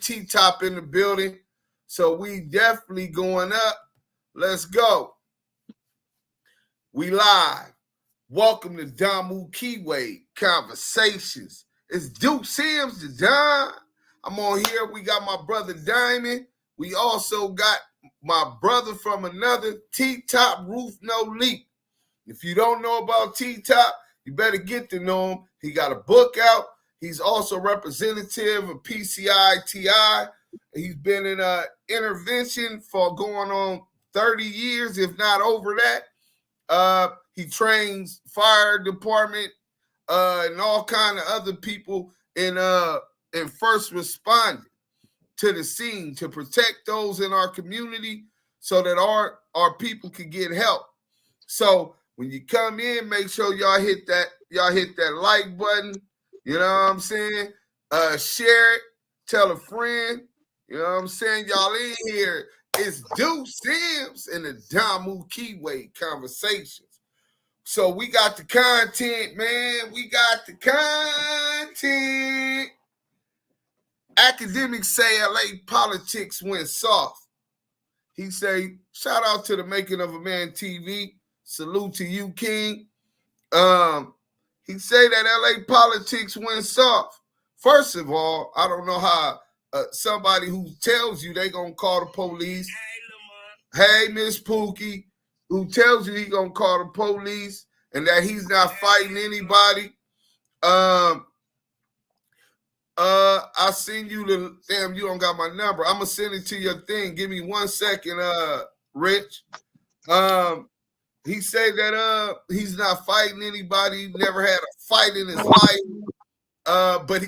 T-Top in the building. So we definitely going up. Let's go. We live. Welcome to Damu Kiwe Conversations. It's Duke Sims, the Don. I'm on here. We got my brother Diamond. We also got my brother from another, T-Top Roof No Leak. If you don't know about T-Top, you better get to know him. He got a book out. He's also representative of PCI-TI. He's been in intervention for going on 30 years, if not over that. He trains fire department and all kind of other people in first responding to the scene to protect those in our community so that our people can get help. So when you come in, make sure y'all hit that like button. You know what I'm saying? Share it, tell a friend. You know what I'm saying? Y'all in here. It's Duke Sims and the Damu Kiwe Conversations. So we got the content, man. We got the content. Akademiks say LA politics went soft. He say, shout out to the Making of a Man TV. Salute to you, King. He say that LA politics went soft. First of all, I don't know how somebody who tells you they gonna call the police. Hey, Miss Pookie, who tells you he gonna call the police and that he's not fighting anybody. I send you the damn. You don't got my number. I'm gonna send it to your thing. Give me 1 second, Rich. He said that he's not fighting anybody. He never had a fight in his life. But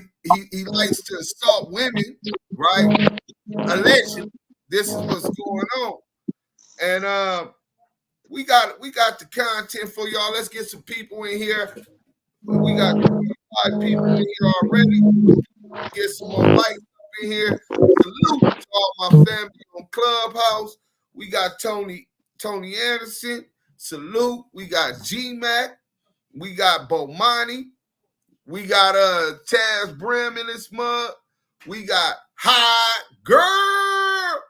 he likes to assault women, right? Allegedly, this is what's going on. And we got the content for y'all. Let's get some people in here. We got 5 people in here already. Get some more lights up in here. Salute to all my family on Clubhouse. We got Tony Anderson. Salute. We got G-Mac. We got Bomani. We got Taz Brim in this mug. We got Hot Girl.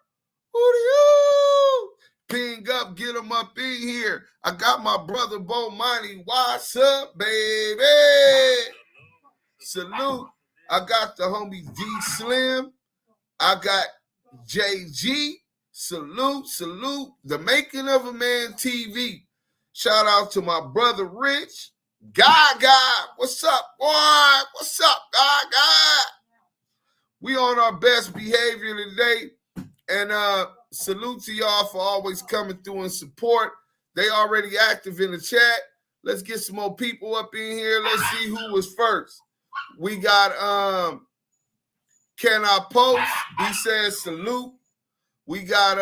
Who do you? Ping up, get them up in here. I got my brother Bomani. What's up, baby? Salute. I got the homie D Slim. I got JG. Salute. The Making of a Man TV. Shout out to my brother Rich. Gaga. What's up, boy? What's up, Gaga? We on our best behavior today. And salute to y'all for always coming through and support. They already active in the chat. Let's get some more people up in here. Let's see who was first. We got Can I Post? He says salute. We got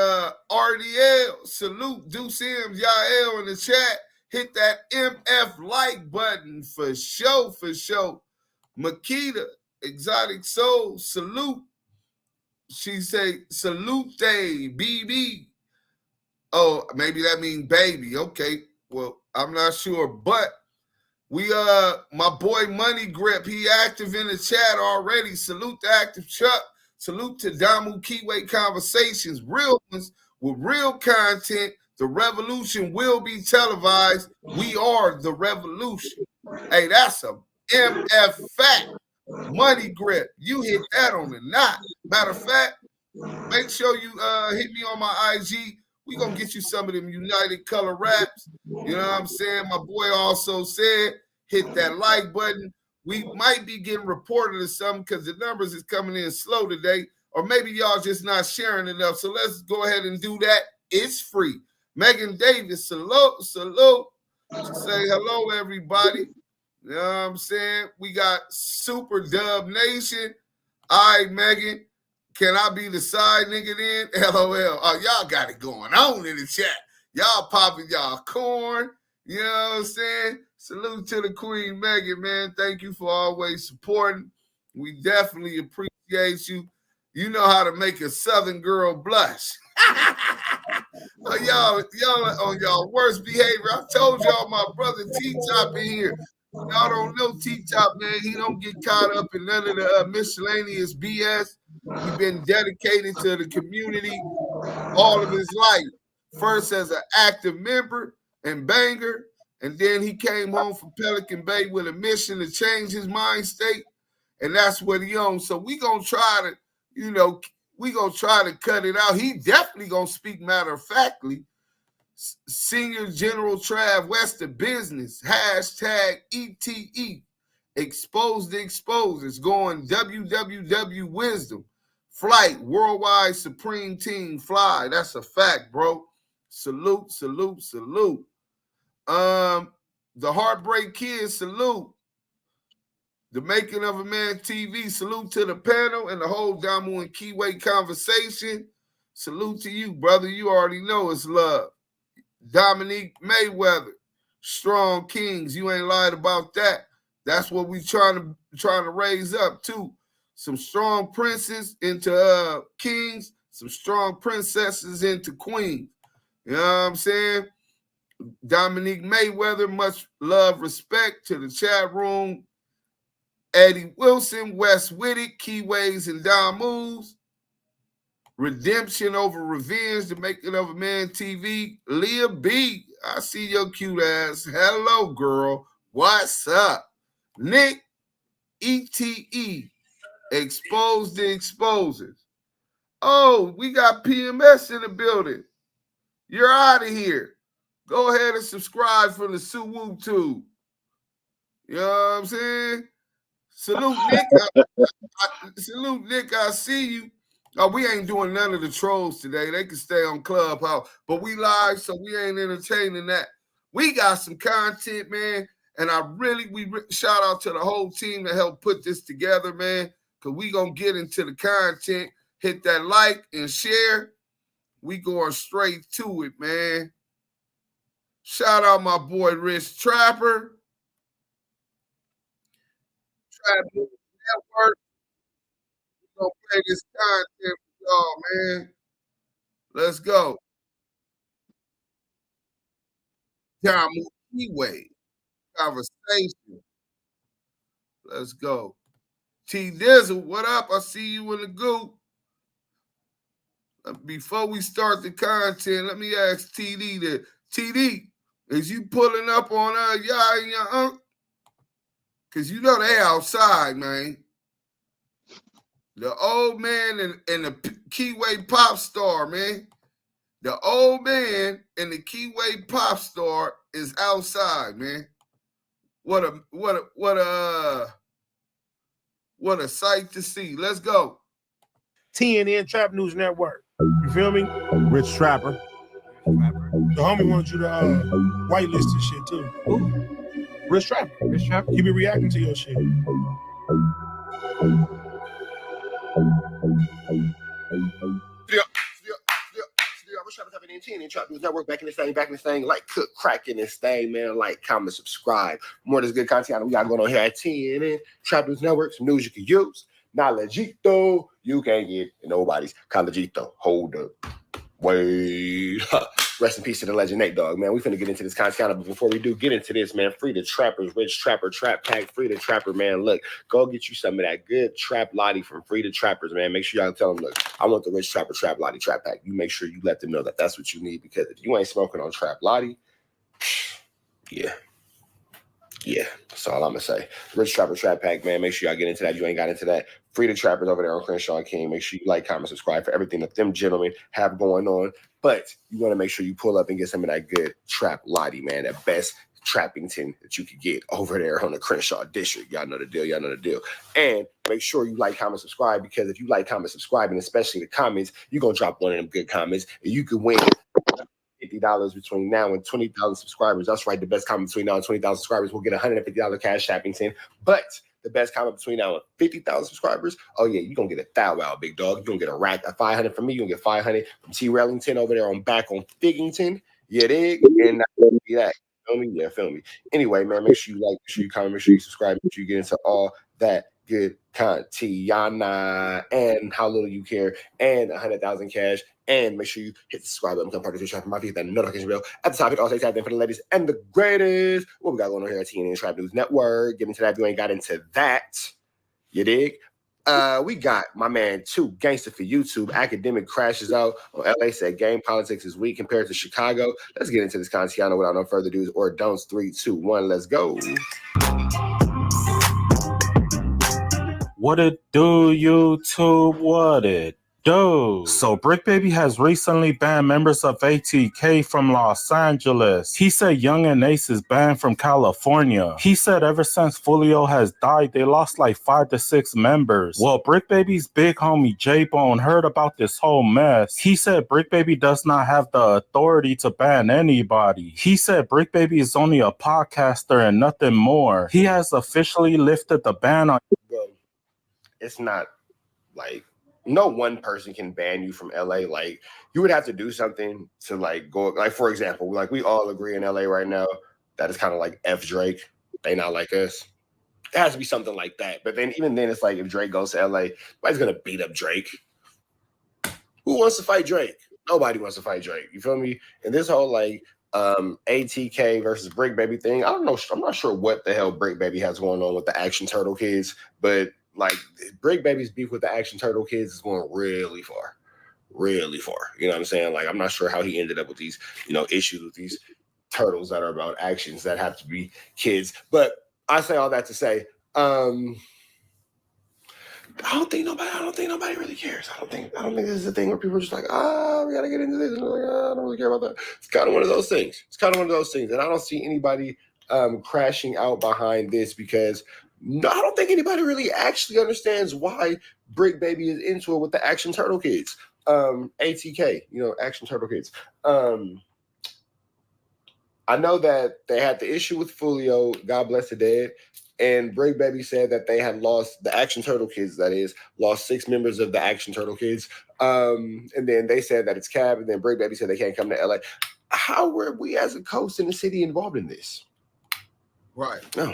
RDL. Salute. Deuce Sims, Yael in the chat. Hit that MF like button for sure. Makita, Exotic Soul, salute. She say salute BB. Oh, maybe that means baby. Okay. Well, I'm not sure, but we my boy Money Grip, he active in the chat already. Salute to Active Chuck. Salute to Damu Kiwe Conversations, real ones with real content. The revolution will be televised. We are the revolution. Hey, that's a MF fact. Money Grip, you hit that on the knot. Matter of fact, make sure you hit me on my IG. We gonna get you some of them United Color raps. You know what I'm saying? My boy also said, hit that like button. We might be getting reported or something because the numbers is coming in slow today. Or maybe y'all just not sharing enough. So let's go ahead and do that. It's free. Megan Davis, salute. Say hello, everybody. You know what I'm saying? We got Super Dub Nation. All right, Megan. Can I be the side nigga then? LOL. Oh, y'all got it going on in the chat. Y'all popping y'all corn. You know what I'm saying? Salute to the Queen Megan, man. Thank you for always supporting. We definitely appreciate you. You know how to make a Southern girl blush. Y'all on y'all worst behavior. I told y'all my brother T-Top in here. Y'all don't know T-Top, man. He don't get caught up in none of the miscellaneous BS. He been dedicated to the community all of his life. First as an active member and banger, and then he came home from Pelican Bay with a mission to change his mind state, and that's what he owns. So we gonna try to, we gonna try to cut it out. He definitely gonna speak matter of factly. Senior General Trav West of Business, hashtag ETE, expose the exposers, going WWW Wisdom, flight, worldwide supreme team, fly. That's a fact, bro. Salute, salute, salute. The Heartbreak Kids, salute. The Making of a Man TV, salute to the panel and the whole Damu and Kiwe conversation. Salute to you, brother. You already know it's love. Dominique Mayweather, Strong Kings. You ain't lied about that. That's what we trying to raise up too. Some strong princes into kings, some strong princesses into queens. You know what I'm saying? Dominique Mayweather, much love, respect to the chat room. Eddie Wilson, Wes Whittick, Keyways and Damus. Redemption over Revenge, The Making of a Man TV. Leah B, I see your cute ass. Hello, girl. What's up? Nick, ETE, expose the exposers. Oh, we got PMS in the building. You're out of here. Go ahead and subscribe from the Suwoo Tube. You know what I'm saying? Salute, Nick. Salute, Nick. I see you. Oh, we ain't doing none of the trolls today. They can stay on Clubhouse, but we live, so we ain't entertaining that. We got some content, man, and we shout out to the whole team that helped put this together, man, because we gonna get into the content. Hit that like and share. We going straight to it, man. Shout out my boy Rich Trapper. Trap Network. We gonna play this content for y'all, man. Let's go. Damu Kiwe conversation. Let's go. T Dizzle, what up? I see you in the goo. Before we start the content, let me ask TD that. TD, is you pulling up on y'all and your uncle? Because you know they outside, man. The old man and the Kiwe pop star, man. The old man and the Kiwe pop star is outside, man. What a sight to see. Let's go. TNN Trap News Network. You feel me? Rich Trapper. The homie wants you to whitelist this shit too. Ooh. Rich Trapper. Rich Trapper. He be reacting to your shit. Rich Trapper tapping in TNN Trap News Network, back in this thing, like cook, crack in this thing, man. Like, comment, subscribe. More of this good content we got going on here at TNN Trap News Network. Some news you can use. Knowledgeito, you can't get nobody's collegito. Hold up. Wait. Rest in peace to the legend Nate Dogg, man. We finna get into this content, but before we do get into this, man, free the trappers, Rich Trapper Trap Pack, free the trapper, man. Look, go get you some of that good trap lottie from Free the Trappers, man. Make sure y'all tell them, look, I want the Rich Trapper Trap Lottie Trap Pack. You make sure you let them know that that's what you need, because if you ain't smoking on Trap Lottie, yeah, that's all I'm gonna say. Rich Trapper Trap Pack, man. Make sure y'all get into that. You ain't got into that. Free the Trappers over there on Crenshaw and King. Make sure you like, comment, subscribe for everything that them gentlemen have going on. But you want to make sure you pull up and get some of that good trap lottie, man. That best Trappington that you could get over there on the Crenshaw district. Y'all know the deal. Y'all know the deal. And make sure you like, comment, subscribe, because if you like, comment, subscribe, and especially the comments, you're going to drop one of them good comments and you could win $50 between now and 20,000 subscribers. That's right. The best comment between now and 20,000 subscribers will get $150 cash Trappington. But the best comment between now and 50,000 subscribers, oh yeah, you're going to get a thou wow, big dog. You're going to get a rack of 500 from me. You're going to get 500 from T. Rellington over there on back on Figgington. Yeah, dig? And that'll be that. Feel me? Yeah, feel me. Anyway, man, make sure you like, make sure you comment, make sure you subscribe, make sure you get into all that good Kantiana, and How Little You Care, and 100,000 cash. And make sure you hit the subscribe button, become part of the trap. My feet, that notification bell at the top. Hit all say tap in for the latest and the greatest. What we got going on here at TNN Trap News Network? Get into that if you ain't got into that. You dig? We got my man, 2 Gangster for YouTube. Academic crashes out on LA, said game politics is weak compared to Chicago. Let's get into this Kantiana without no further do's or don'ts. 3, 2, 1, let's go. What it do, YouTube? What it do? So Brick Baby has recently banned members of ATK from Los Angeles. He said Young and Ace is banned from California. He said ever since Fulio has died, they lost like 5 to 6 members. Well, Brick Baby's big homie J-Bone heard about this whole mess. He said Brick Baby does not have the authority to ban anybody. He said Brick Baby is only a podcaster and nothing more. He has officially lifted the ban on... It's not like no one person can ban you from LA. Like you would have to do something to like go, like for example, like we all agree in LA right now that it's kind of like F Drake. They not like us. It has to be something like that. But then even then it's like if Drake goes to LA, nobody's gonna beat up Drake. Who wants to fight Drake? Nobody wants to fight Drake. You feel me? And this whole like ATK versus Brick Baby thing, I don't know. I'm not sure what the hell Brick Baby has going on with the Action Turtle kids, but like Brick Baby's beef with the Action Turtle kids is going really far. Really far. You know what I'm saying? Like, I'm not sure how he ended up with these, issues with these turtles that are about actions that have to be kids. But I say all that to say, I don't think nobody really cares. I don't think this is a thing where people are just like, we gotta get into this. And like, I don't really care about that. It's kind of one of those things. And I don't see anybody crashing out behind this because no, I don't think anybody really actually understands why Brick Baby is into it with the Action Turtle kids. ATK, Action Turtle kids. I know that they had the issue with Fulio, God bless the dead, and Brick Baby said that they had lost the Action Turtle kids, that is, lost 6 members of the Action Turtle kids. And then they said that it's Cab, and then Brick Baby said they can't come to LA. How were we as a coast in the city involved in this? Right. No.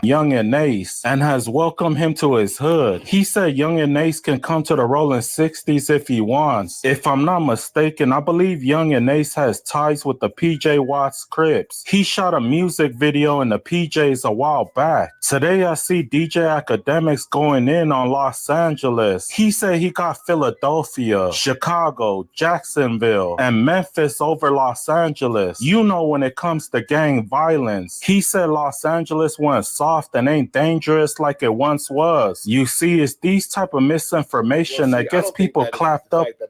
Young and Ace and has welcomed him to his hood. He said Young and Ace can come to the Rolling 60s if he wants. If I'm not mistaken, I believe Young and Ace has ties with the PJ Watts Crips. He shot a music video in the PJs a while back. Today I see DJ Akademiks going in on Los Angeles. He said he got Philadelphia, Chicago, Jacksonville, and Memphis over Los Angeles. When it comes to gang violence, he said Los Angeles went soft and ain't dangerous like it once was. You see, it's these type of misinformation that gets people clapped up. That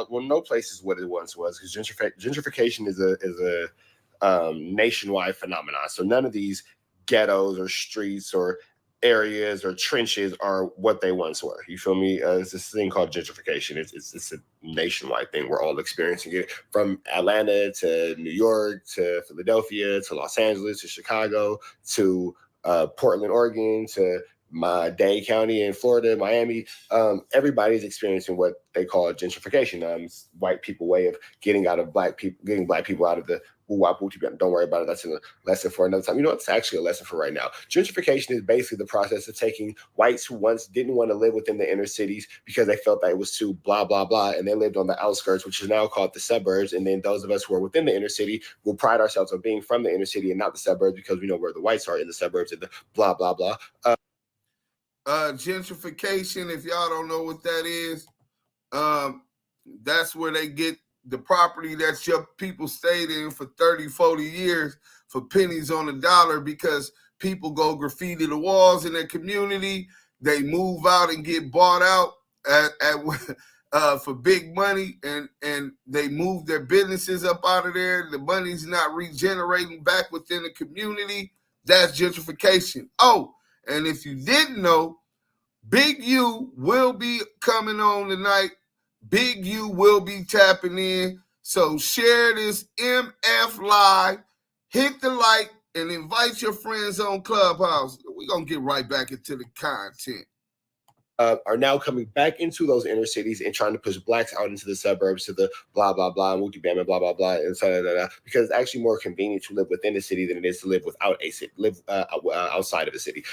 LA, no place is what it once was, because gentrification is a nationwide phenomenon. So none of these ghettos or streets or areas or trenches are what they once were. You feel me? It's this thing called gentrification. It's a nationwide thing. We're all experiencing it, from Atlanta to New York to Philadelphia to Los Angeles to Chicago to Portland, Oregon to my Dade County in Florida, Miami. Everybody's experiencing what they call gentrification. White people way of getting black people out of the woo-wop. Don't worry about it. That's a lesson for another time. It's actually a lesson for right now. Gentrification is basically the process of taking whites who once didn't want to live within the inner cities because they felt that it was too blah, blah, blah, and they lived on the outskirts, which is now called the suburbs. And then those of us who are within the inner city will pride ourselves on being from the inner city and not the suburbs because we know where the whites are in the suburbs and the blah, blah, blah. Gentrification, if y'all don't know what that is, that's where they get the property that your people stayed in for 30, 40 years for pennies on the dollar, because people go graffiti the walls in their community. They move out and get bought out for big money, and they move their businesses up out of there. The money's not regenerating back within the community. That's gentrification. Oh, and if you didn't know, Big U will be coming on tonight. Big U will be tapping in. So share this MF Live. Hit the like and invite your friends on Clubhouse. We're going to get right back into the content. Are now coming back into those inner cities and trying to push blacks out into the suburbs to the blah, blah, blah, and Wookie Bam and blah, blah, blah, and because it's actually more convenient to live within the city than it is to live without a city, outside of the city.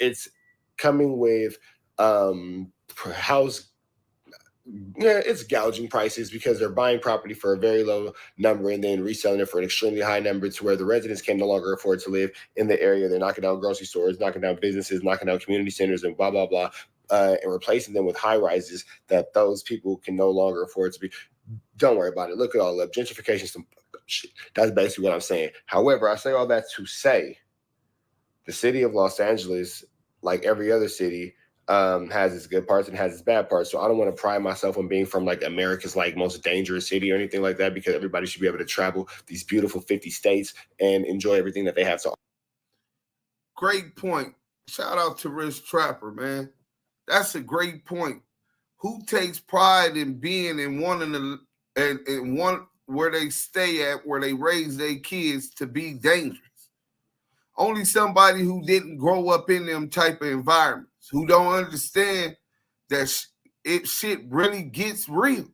It's coming with it's gouging prices because they're buying property for a very low number and then reselling it for an extremely high number to where the residents can no longer afford to live in the area. They're knocking down grocery stores, knocking down businesses, knocking down community centers, and blah, blah, blah, and replacing them with high rises that those people can no longer afford to be. Don't worry about it. Look it all up. Gentrification, some shit. That's basically what I'm saying. However, I say all that to say the city of Los Angeles, like every other city, has its good parts and has its bad parts. So I don't want to pride myself on being from like America's like most dangerous city or anything like that, because everybody should be able to travel these beautiful 50 states and enjoy everything that they have to offer. Great point. Shout out to Rich Trapper, man. That's a great point. Who takes pride in being in one and one where they stay at, where they raise their kids to be dangerous? Only somebody who didn't grow up in them type of environments, who don't understand that shit really gets real,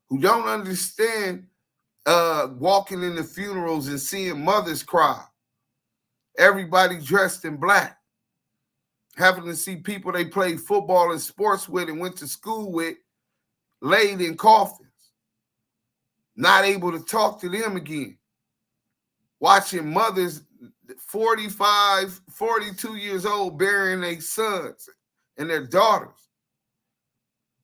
who don't understand walking in the funerals and seeing mothers cry, everybody dressed in black, having to see people they played football and sports with and went to school with laid in coffins, not able to talk to them again, watching mothers 45, 42 years old burying their sons and their daughters.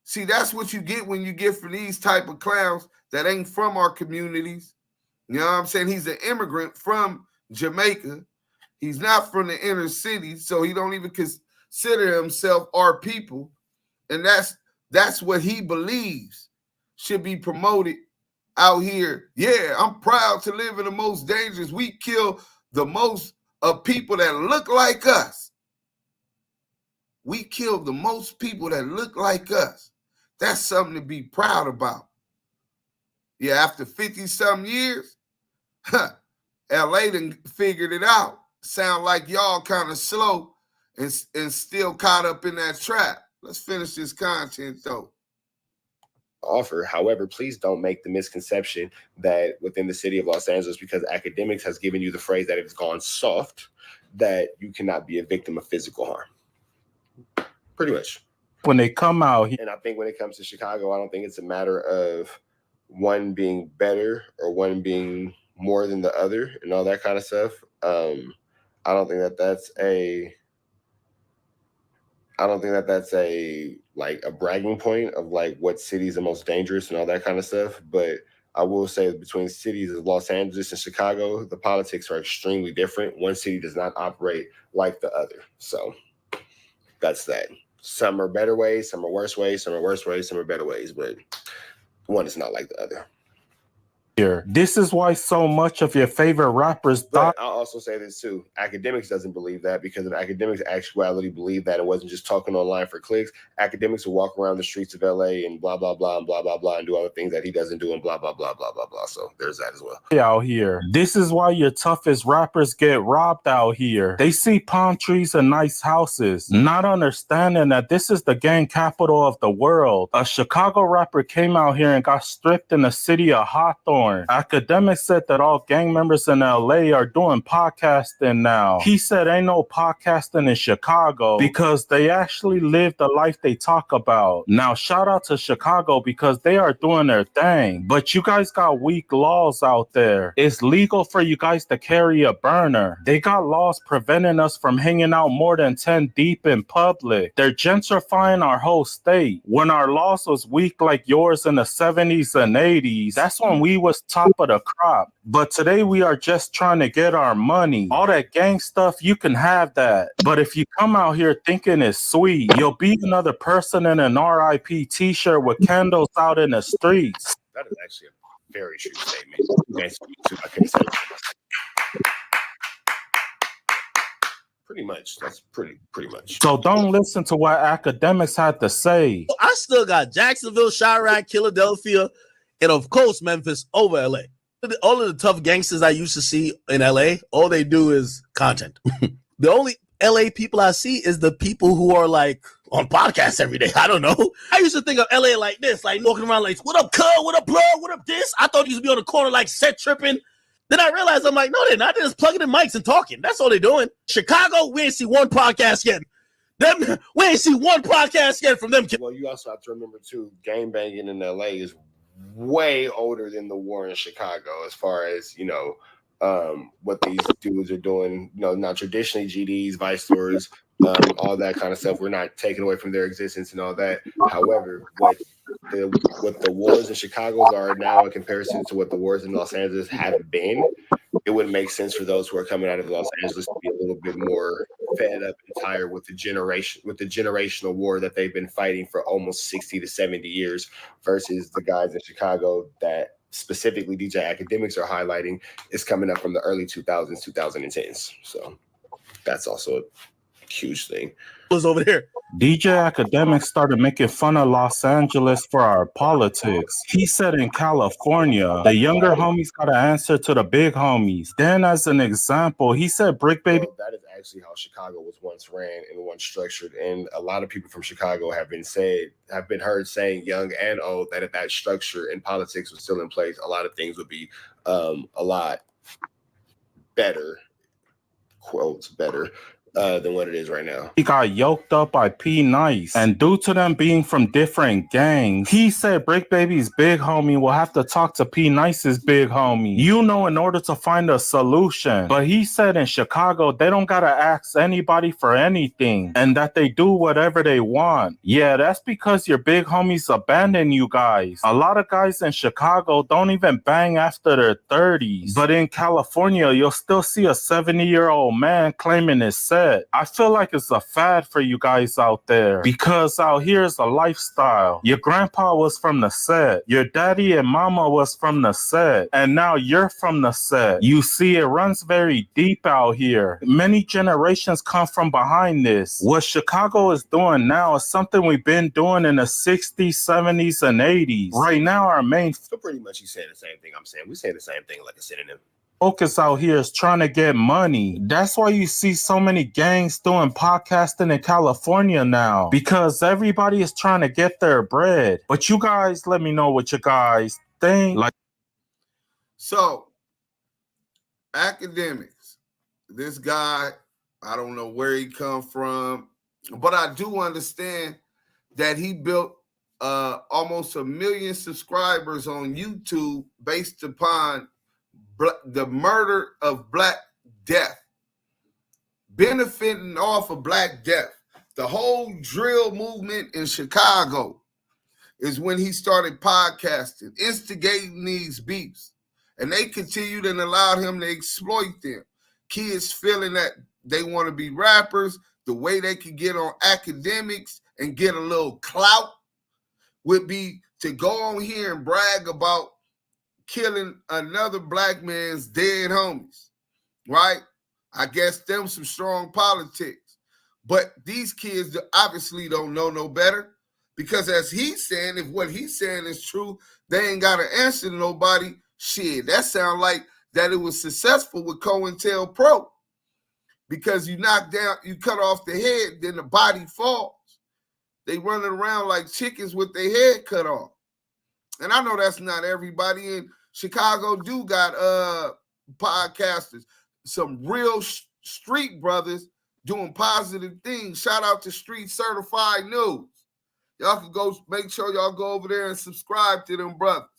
See, that's what you get when you get for these type of clowns that ain't from our communities. You know what I'm saying? He's an immigrant from Jamaica. He's not from the inner city, so he don't even consider himself our people. And that's what he believes should be promoted out here. Yeah, I'm proud to live in the most dangerous. We kill the most of people that look like us. We kill the most people that look like us. That's something to be proud about. Yeah, after 50-something years, LA done figured it out. Sound like y'all kind of slow and still caught up in that trap. Let's finish this content, though. Offer. However, please don't make the misconception that within the city of Los Angeles, because Akademiks has given you the phrase that it's gone soft, that you cannot be a victim of physical harm. Pretty much. When they come out here, and I think when it comes to Chicago, I don't think it's a matter of one being better or one being more than the other and all that kind of stuff. I don't think that that's a like a bragging point of like what city is the most dangerous and all that kind of stuff. But I will say that between cities of Los Angeles and Chicago, the politics are extremely different. One city does not operate like the other. So that's that. Some are better ways, some are worse ways, some are worse ways, some are better ways, but one is not like the other. This is why so much of your favorite rappers die. I'll also say this too. Akademiks doesn't believe that, because if Akademiks actuality believe that it wasn't just talking online for clicks, Akademiks will walk around the streets of LA and blah, blah, blah, and blah, blah, blah, and do all the things that he doesn't do and blah, blah, blah, blah, blah, blah. So there's that as well. Out here. This is why your toughest rappers get robbed out here. They see palm trees and nice houses, not understanding that this is the gang capital of the world. A Chicago rapper came out here and got stripped in the city of Hawthorne. Akademiks said that all gang members in LA are doing podcasting now. He said ain't no podcasting in Chicago because they actually live the life they talk about. Now shout out to Chicago because they are doing their thing. But you guys got weak laws out there. It's legal for you guys to carry a burner. They got laws preventing us from hanging out more than 10 deep in public. They're gentrifying our whole state. When our laws was weak like yours in the 70s and 80s, that's when we was top of the crop. But today we are just trying to get our money. All that gang stuff, you can have that. But if you come out here thinking it's sweet, you'll be another person in an RIP t-shirt with candles out in the streets. That is actually a very true statement. I couldn't say it. Pretty much. That's pretty much. So don't listen to what Akademiks had to say. I still got Jacksonville, Chirac, Philadelphia, and of course, Memphis over LA. All of the tough gangsters I used to see in LA, all they do is content. The only LA people I see is the people who are like on podcasts every day. I don't know. I used to think of LA like this, like walking around like, what up, cuz? What up, blood? What up, this? I thought you used to be on the corner like set tripping. Then I realized, I'm like, no, they're not. They're just plugging in mics and talking. That's all they're doing. Chicago, we ain't see one podcast yet. Them, we ain't see one podcast yet from them kids. Well, you also have to remember too, gang banging in LA is way older than the war in Chicago, as far as what these dudes are doing. Not traditionally GDs, vice lords, all that kind of stuff. We're not taking away from their existence and all that. However, what the wars in Chicago are now in comparison to what the wars in Los Angeles have been, it would make sense for those who are coming out of Los Angeles to be a little bit more fed up and tired with the generational war that they've been fighting for almost 60 to 70 years versus the guys in Chicago that specifically DJ Akademiks are highlighting is coming up from the early 2000s, 2010s. So that's also a huge thing. Was over there. DJ Akademiks started making fun of Los Angeles for our politics. He said in California, the younger homies got to answer to the big homies. Then as an example, he said Brick Baby. Well, that is actually how Chicago was once ran and once structured. And a lot of people from Chicago have been heard saying, young and old, that if that structure and politics was still in place, a lot of things would be a lot better, quotes, better. Than what it is right now. He got yoked up by P Nice, and due to them being from different gangs, he said Brick Baby's big homie will have to talk to P Nice's big homie, in order to find a solution. But he said in Chicago, they don't gotta ask anybody for anything, and that they do whatever they want. Yeah, that's because your big homies abandon you guys. A lot of guys in Chicago don't even bang after their 30s, but in California, you'll still see a 70-year-old man claiming his set. I feel like it's a fad for you guys out there, because out here is a lifestyle. Your grandpa was from the set, your daddy and mama was from the set, and now you're from the set. You see, it runs very deep out here. Many generations come from behind this. What Chicago is doing now is something we've been doing in the 60s, 70s, and 80s. Right now, our main So pretty much he's saying the same thing I'm saying. We're saying the same thing like a synonym. focus out here is trying to get money. That's why you see so many gangs doing podcasting in California now, because everybody is trying to get their bread. But you guys, let me know what you guys think. So, Akademiks, this guy, I don't know where he come from, but I do understand that he built almost 1 million subscribers on YouTube based upon the murder of Black Death, benefiting off of Black Death. The whole drill movement in Chicago is when he started podcasting, instigating these beefs, and they continued and allowed him to exploit them. Kids feeling that they want to be rappers, the way they could get on Akademiks and get a little clout would be to go on here and brag about killing another Black man's dead homies, right? I guess them some strong politics. But these kids obviously don't know no better, because as he's saying, if what he's saying is true, they ain't got to answer to nobody. Shit, that sound like that it was successful with COINTELPRO, because you knock down, you cut off the head, then the body falls. They running around like chickens with their head cut off. And I know that's not everybody in Chicago do got podcasters, some real street brothers doing positive things. Shout out to Street Certified News. Y'all can go make sure y'all go over there and subscribe to them brothers.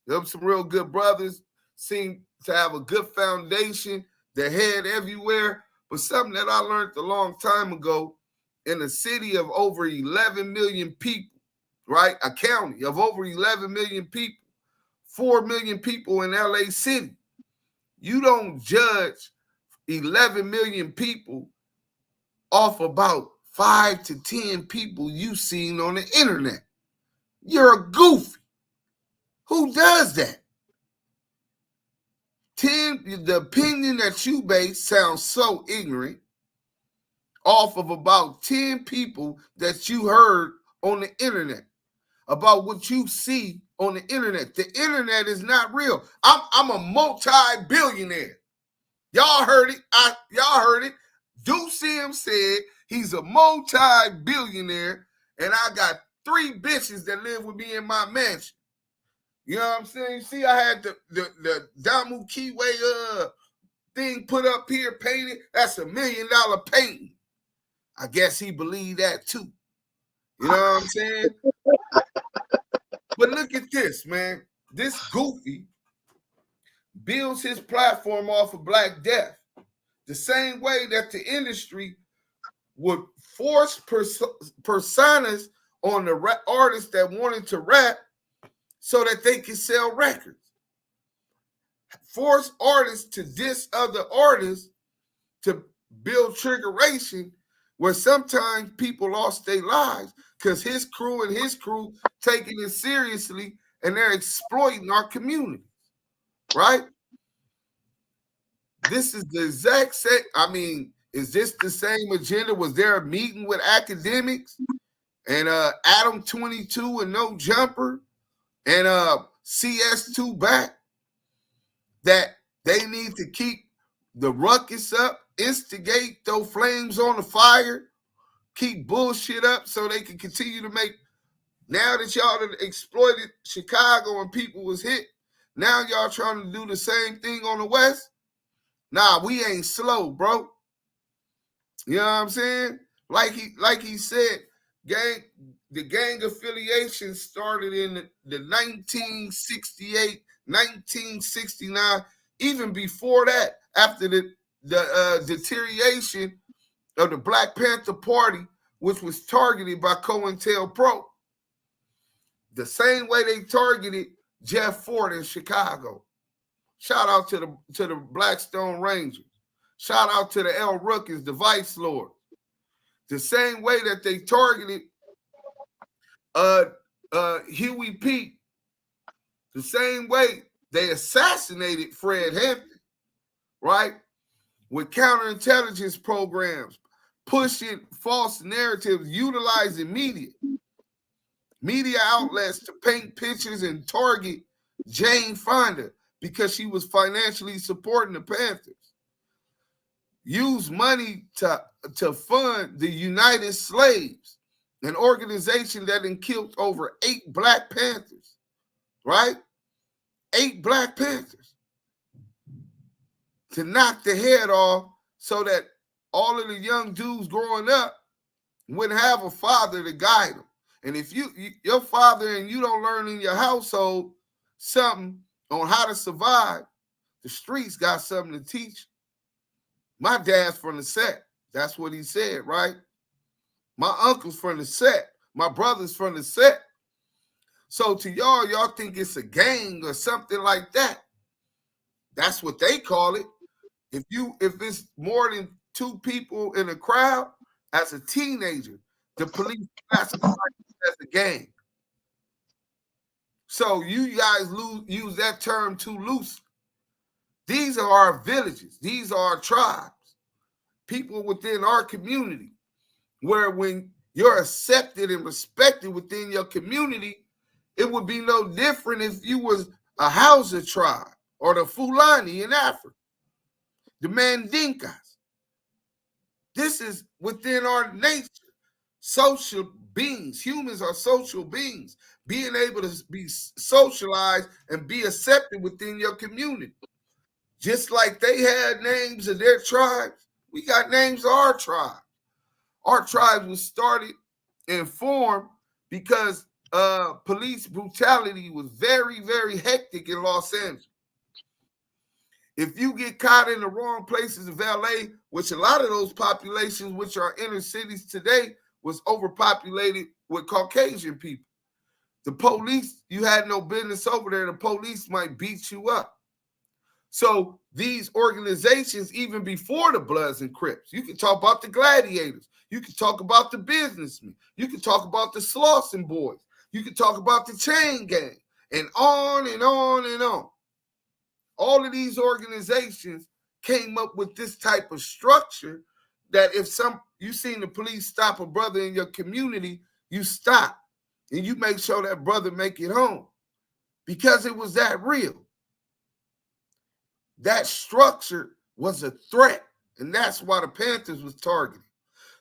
Them some real good brothers, seem to have a good foundation. Their head everywhere. But something that I learned a long time ago, in a city of over 11 million people, right? A county of over 11 million people, 4 million people in LA City. You don't judge 11 million people off about 5 to 10 people you've seen on the internet. You're a goofy. Who does that? The opinion that you base sounds so ignorant off of about 10 people that you heard on the internet about what you see on the internet. The internet is not real. I'm a multi-billionaire. Y'all heard it. Y'all heard it. Deuce said he's a multi-billionaire, and I got 3 bitches that live with me in my mansion. You know what I'm saying? You see, I had the Damu Kiwe thing put up here, painted. That's $1 million painting. I guess he believed that too. You know what I'm saying? But look at this, man. This goofy builds his platform off of Black Death the same way that the industry would force personas on the artists that wanted to rap so that they could sell records. Force artists to diss other artists to build triggeration, where sometimes people lost their lives because his crew taking it seriously and they're exploiting our community, right? This is the exact same. I mean, is this the same agenda? Was there a meeting with Akademiks and Adam 22 and No Jumper and CS2 back that they need to keep the ruckus up, instigate those flames on the fire, keep bullshit up so they can continue to make? Now that y'all have exploited Chicago and people was hit, now y'all trying to do the same thing on the West? Nah, we ain't slow, bro. You know what I'm saying? Like he said, the gang affiliation started in the 1968, 1969, even before that, after the deterioration of the Black Panther Party, which was targeted by COINTELPRO. The same way they targeted Jeff Ford in Chicago. Shout out to the Blackstone Rangers. Shout out to the El Rookins, the Vice Lord. The same way that they targeted Huey P. The same way they assassinated Fred Hampton, right? With counterintelligence programs, pushing false narratives, utilizing media outlets to paint pictures and target Jane Fonda because she was financially supporting the Panthers. Use money to fund the United Slaves, an organization that had killed over 8 Black Panthers, right? 8 Black Panthers. To knock the head off so that all of the young dudes growing up wouldn't have a father to guide them. And if your father and you don't learn in your household something on how to survive, the streets got something to teach. My dad's from the set. That's what he said, right? My uncle's from the set. My brother's from the set. So to y'all think it's a gang or something like that. That's what they call it. If it's more than 2 people in a crowd, as a teenager, the police classify it as a gang. So you guys use that term too loosely. These are our villages. These are our tribes. People within our community, where when you're accepted and respected within your community, it would be no different if you was a Hausa tribe or the Fulani in Africa, the Mandinkas. This is within our nature. Social beings. Humans are social beings. Being able to be socialized and be accepted within your community. Just like they had names of their tribes, we got names of our tribe. Our tribe was started and formed because police brutality was very, very hectic in Los Angeles. If you get caught in the wrong places of LA, which a lot of those populations, which are inner cities today, was overpopulated with Caucasian people. The police, you had no business over there. The police might beat you up. So these organizations, even before the Bloods and Crips, you can talk about the Gladiators. You can talk about the businessmen. You can talk about the Slauson Boys. You can talk about the Chain Gang, and on and on and on. All of these organizations came up with this type of structure that if you seen the police stop a brother in your community, you stop and you make sure that brother make it home because it was that real. That structure was a threat, and that's why the Panthers was targeted.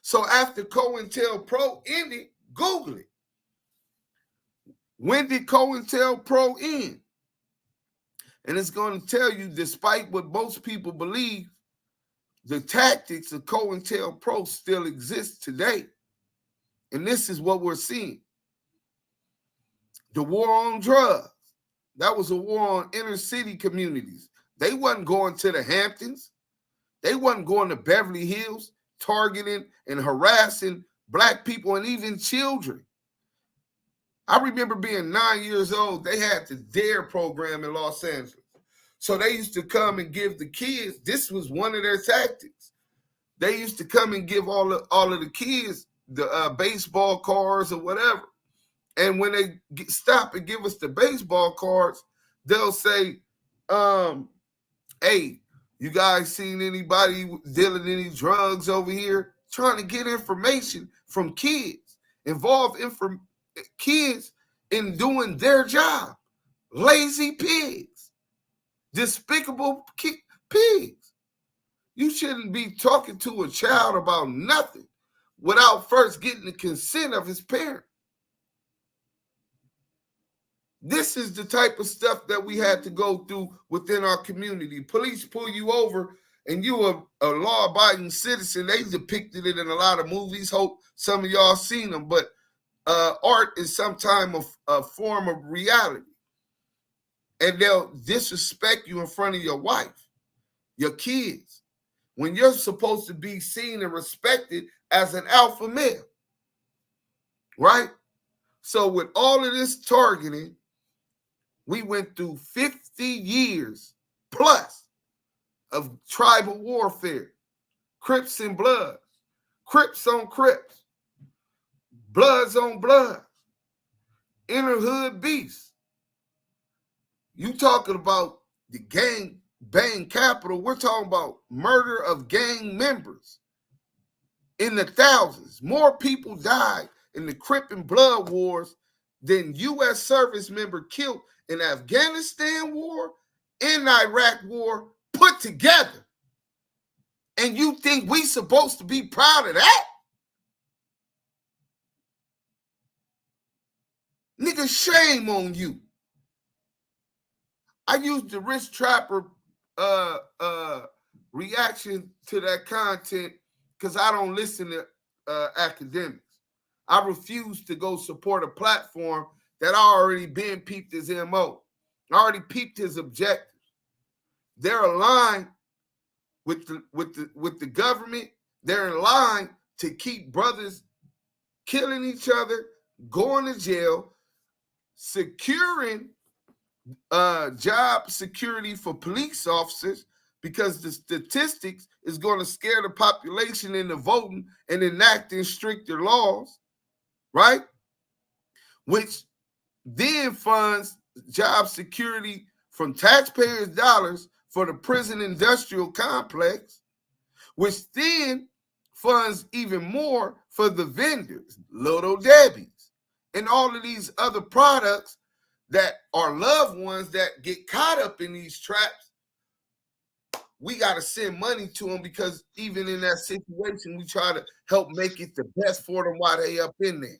So after COINTELPRO ended, Google it. When did COINTELPRO end? And it's going to tell you, despite what most people believe, the tactics of COINTELPRO still exist today. And this is what we're seeing. The war on drugs. That was a war on inner city communities. They wasn't going to the Hamptons. They wasn't going to Beverly Hills, targeting and harassing Black people and even children. I remember being 9 years old. They had the DARE program in Los Angeles. So they used to come and give the kids, this was one of their tactics. They used to come and give all of the kids the baseball cards or whatever. And when they stop and give us the baseball cards, they'll say, hey, you guys seen anybody dealing any drugs over here? Trying to get information from kids, involve kids in doing their job. Lazy pigs, despicable pigs. You shouldn't be talking to a child about nothing without first getting the consent of his parent. This is the type of stuff that we had to go through within our community. Police pull you over and you a law-abiding citizen. They depicted it in a lot of movies. Hope some of y'all seen them, but art is sometimes a form of reality. And they'll disrespect you in front of your wife, your kids, when you're supposed to be seen and respected as an alpha male, right? So with all of this targeting, we went through 50 years plus of tribal warfare, Crips and Bloods, Crips on Crips, Bloods on Bloods, inner hood beasts. You talking about the gang bang capital, we're talking about murder of gang members in the thousands. More people died in the Crip and Blood wars than U.S. service member killed in Afghanistan war and Iraq war put together. And you think we supposed to be proud of that? Nigga, shame on you. I used the Rich Trapper reaction to that content because I don't listen to Akademiks. I refuse to go support a platform that I already been peeped his MO. I already peeped his objectives. They're aligned with the government. They're in line to keep brothers killing each other, going to jail, securing job security for police officers, because the statistics is going to scare the population into voting and enacting stricter laws, right? Which then funds job security from taxpayers' dollars for the prison industrial complex, which then funds even more for the vendors, Little Debbie's, and all of these other products that are loved ones that get caught up in these traps. We got to send money to them because even in that situation, we try to help make it the best for them while they up in there.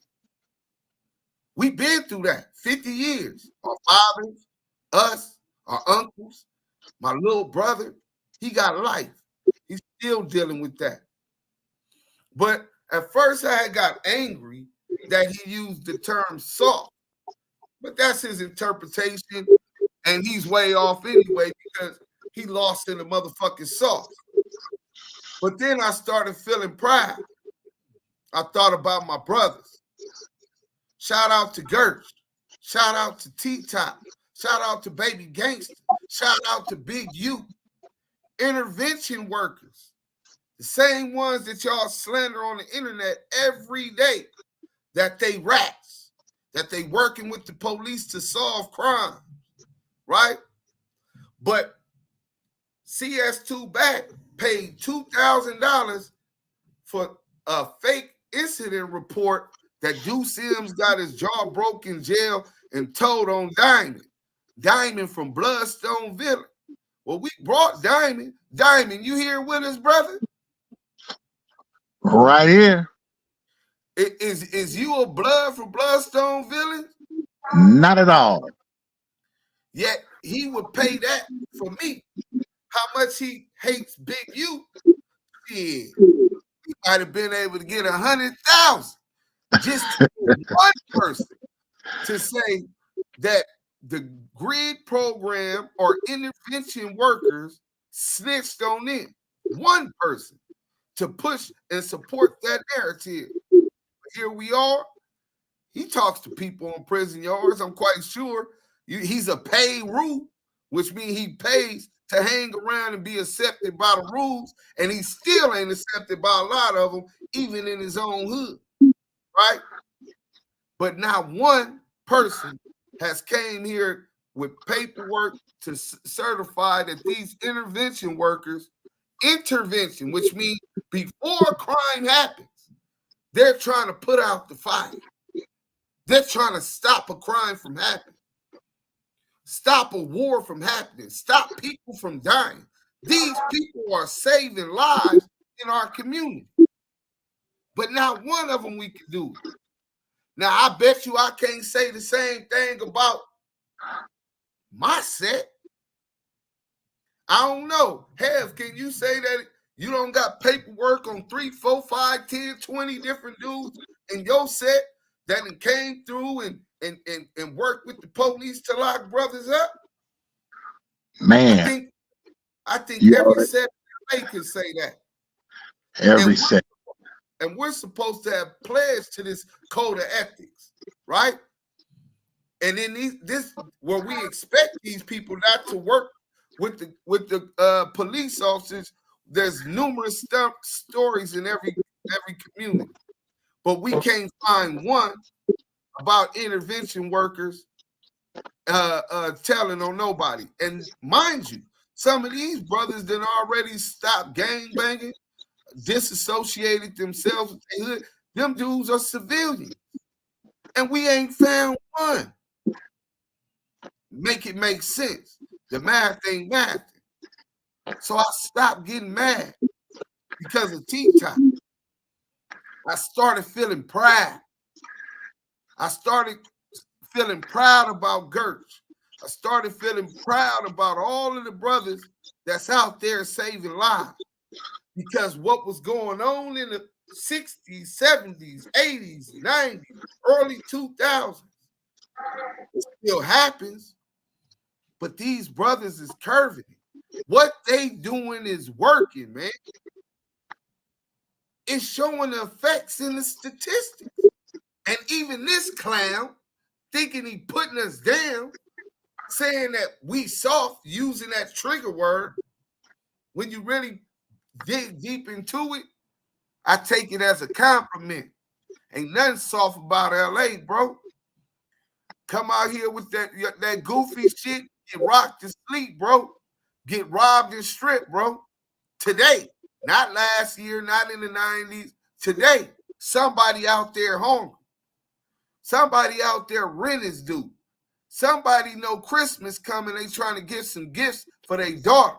We've been through that 50 years. Our fathers, us, our uncles, my little brother, he got life. He's still dealing with that. But at first I got angry that he used the term soft. But that's his interpretation, and he's way off anyway because he lost in the motherfucking sauce. But then I started feeling pride. I thought about my brothers. Shout out to Gersh. Shout out to T-Top. Shout out to Baby Gangster. Shout out to Big U. Intervention workers. The same ones that y'all slander on the internet every day, that they rats, that they working with the police to solve crime, right? But CS2 back paid $2,000 for a fake incident report that Deuce Sims got his jaw broke in jail and told on Diamond. Diamond from Bloodstone Village. Well, we brought Diamond. Diamond, you here with us, brother? Right here. Is you a blood from Bloodstone Village? Not at all. Yet he would pay that for me. How much he hates Big U Shit, he might have been able to get 100,000 just to one person to say that the grid program or intervention workers snitched on them. One person to push and support that narrative. Here we are. He talks to people on prison yards. I'm quite sure he's a paid rule, which means he pays to hang around and be accepted by the rules, and he still ain't accepted by a lot of them, even in his own hood, right? But not one person has came here with paperwork to certify that these intervention workers, which means before a crime happens, they're trying to put out the fire. They're trying to stop a crime from happening, stop a war from happening, stop people from dying. These people are saving lives in our community, but not one of them we can do it. Now, I bet you I can't say the same thing about my set. I don't know. Hev, can you say that you don't got paperwork on 3, 4, 5, 10, 20 different dudes in your set that came through and worked with the police to lock brothers up? Man, I think you every already- set they can say that. every set. And we're supposed to have pledged to this code of ethics, right? And in this where we expect these people not to work with the police officers. There's numerous stories in every community, but we can't find one about intervention workers telling on nobody. And mind you, some of these brothers that already stopped gang banging, disassociated themselves with their hood. Them dudes are civilians, and we ain't found one. Make it make sense. The math ain't math. So I stopped getting mad because of T-Top. I started feeling pride. I started feeling proud about Gertz. I started feeling proud about all of the brothers that's out there saving lives. Because what was going on in the 60s, 70s, 80s, 90s, early 2000s still happens. But these brothers is curving it. What they doing is working, man. It's showing the effects in the statistics. And even this clown thinking he putting us down, saying that we soft, using that trigger word, when you really dig deep into it, I take it as a compliment. Ain't nothing soft about LA, bro. Come out here with that goofy shit, get rocked to sleep, bro. Get robbed and stripped, bro. Today, not last year, not in the 90s. Today, somebody out there hungry. Somebody out there rent is due. Somebody know Christmas coming, they trying to get some gifts for their daughter.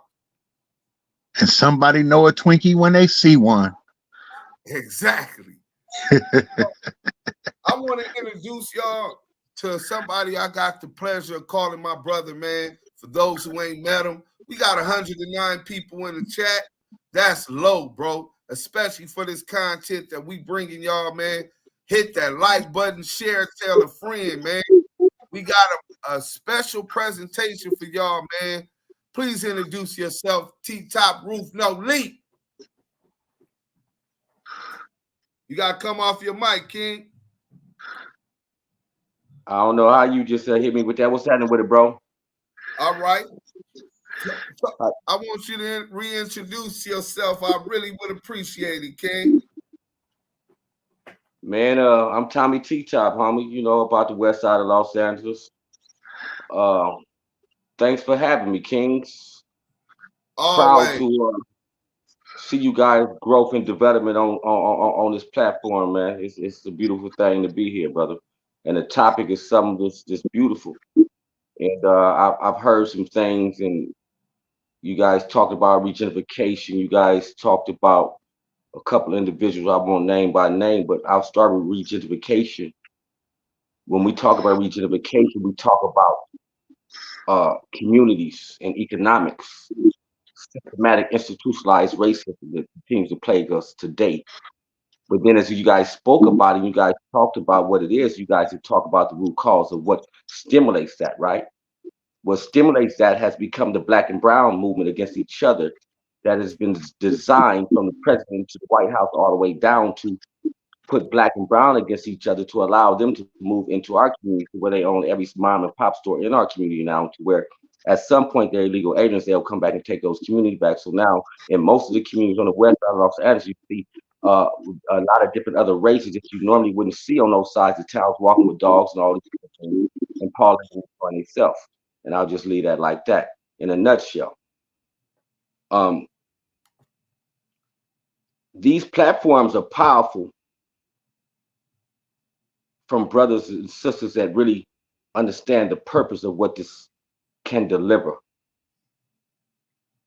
And somebody know a Twinkie when they see one. Exactly. I want to introduce y'all to somebody I got the pleasure of calling my brother, man. For those who ain't met him, we got 109 people in the chat. That's low, bro, especially for this content that we bringing y'all, man. Hit that like button, share, tell a friend, man. We got a special presentation for y'all, man. Please introduce yourself. T-Top Roof, no leak. You got to come off your mic, King. I don't know how you just hit me with that. What's happening with it, bro? All right. I want you to reintroduce yourself. I really would appreciate it, King. Man, I'm Tommy T-Top, homie. You know about the west side of Los Angeles. Thanks for having me, Kings. Proud to see you guys' growth and development on this platform, man. It's a beautiful thing to be here, brother. And the topic is something that's beautiful. And I've heard some things, and you guys talked about regentrification. You guys talked about a couple of individuals I won't name by name, but I'll start with regentrification. When we talk about regentrification, we talk about communities and economics. systematic, institutionalized racism that continues to plague us today. But then as you guys spoke about it, you guys talked about what it is, you guys have talked about the root cause of what stimulates that, right? What stimulates that has become the black and brown movement against each other that has been designed from the president to the White House all the way down to put black and brown against each other to allow them to move into our community where they own every mom and pop store in our community now, to where at some point they're illegal agents, they'll come back and take those communities back. So now in most of the communities on the west side of Los Angeles, you see a lot of different other races that you normally wouldn't see on those sides of towns walking with dogs and all these different things and Paul on itself. And I'll just leave that like that in a nutshell. These platforms are powerful from brothers and sisters that really understand the purpose of what this can deliver.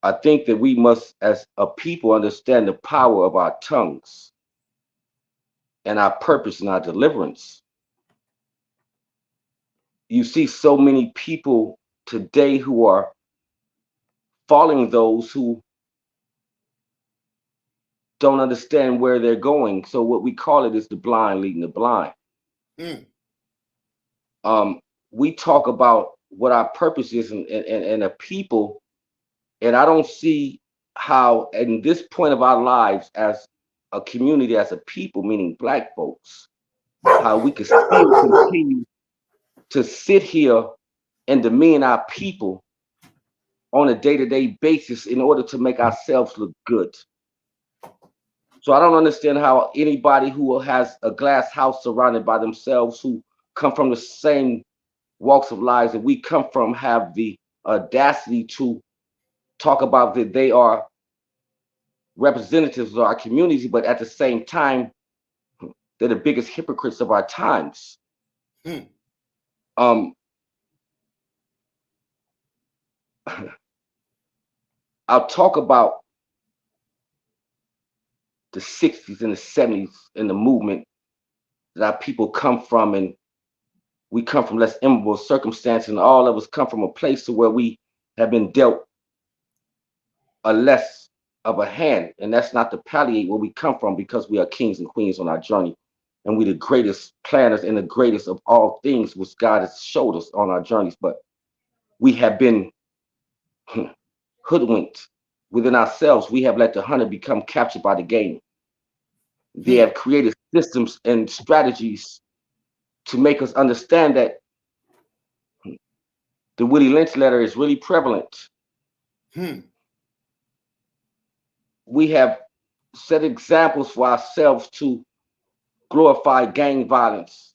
I think that we must, as a people, understand the power of our tongues and our purpose and our deliverance. You see so many people today who are following those who don't understand where they're going. So what we call it is the blind leading the blind. We talk about what our purpose is and a people, and I don't see how in this point of our lives as a community, as a people, meaning black folks, how we could still continue to sit here and demean our people on a day-to-day basis in order to make ourselves look good. So I don't understand how anybody who has a glass house surrounded by themselves, who come from the same walks of lives that we come from, have the audacity to talk about that they are representatives of our community, but at the same time, they're the biggest hypocrites of our times. I'll talk about the 60s and the 70s and the movement that our people come from, and we come from less enviable circumstances, and all of us come from a place to where we have been dealt a less of a hand, and that's not to palliate where we come from, because we are kings and queens on our journey, and we the greatest planners and the greatest of all things which God has showed us on our journeys. But we have been hoodwinked within ourselves. We have let the hunter become captured by the game. They have created systems and strategies to make us understand that the Willie Lynch letter is really prevalent. We have set examples for ourselves to glorify gang violence.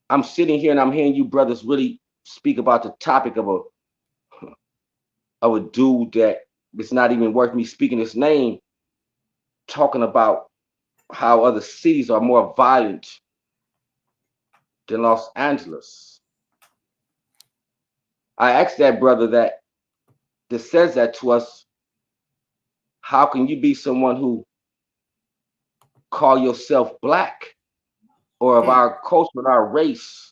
I'm sitting here and I'm hearing you brothers really speak about the topic of a dude that it's not even worth me speaking his name, talking about how other cities are more violent than Los Angeles. I asked that brother that says that to us, how can you be someone who call yourself black or of our culture and our race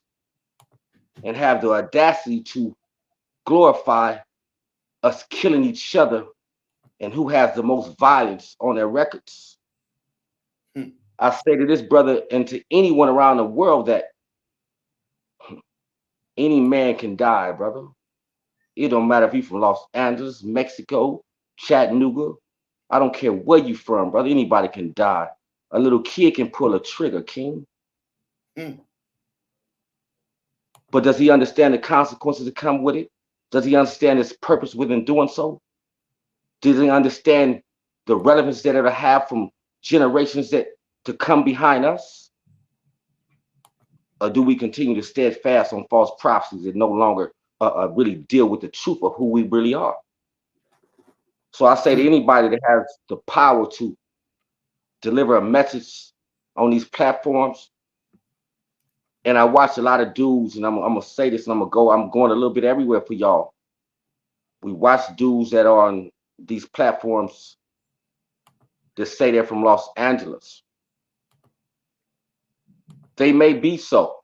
and have the audacity to glorify us killing each other and who has the most violence on their records? I say to this brother and to anyone around the world that any man can die, brother. It don't matter if you're from Los Angeles, Mexico, Chattanooga. I don't care where you from, brother. Anybody can die. A little kid can pull a trigger, King. But does he understand the consequences that come with it? Does he understand his purpose within doing so? Does he understand the relevance that it'll have from generations that to come behind us? Or do we continue to steadfast on false prophecies that no longer really deal with the truth of who we really are? So I say to anybody that has the power to deliver a message on these platforms, and I watch a lot of dudes, and I'm gonna say this, and I'm going a little bit everywhere for y'all. We watch dudes that are on these platforms that say they're from Los Angeles. They may be so.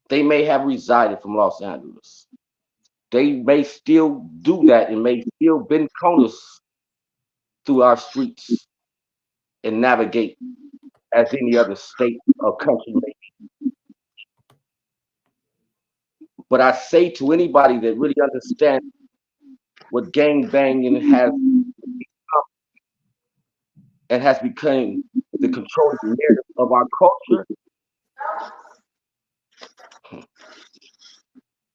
They may have resided from Los Angeles. they may still do that and may still bend corners through our streets and navigate as any other state or country may be. But I say to anybody that really understands what gang banging has become and has become the controlling narrative of our culture,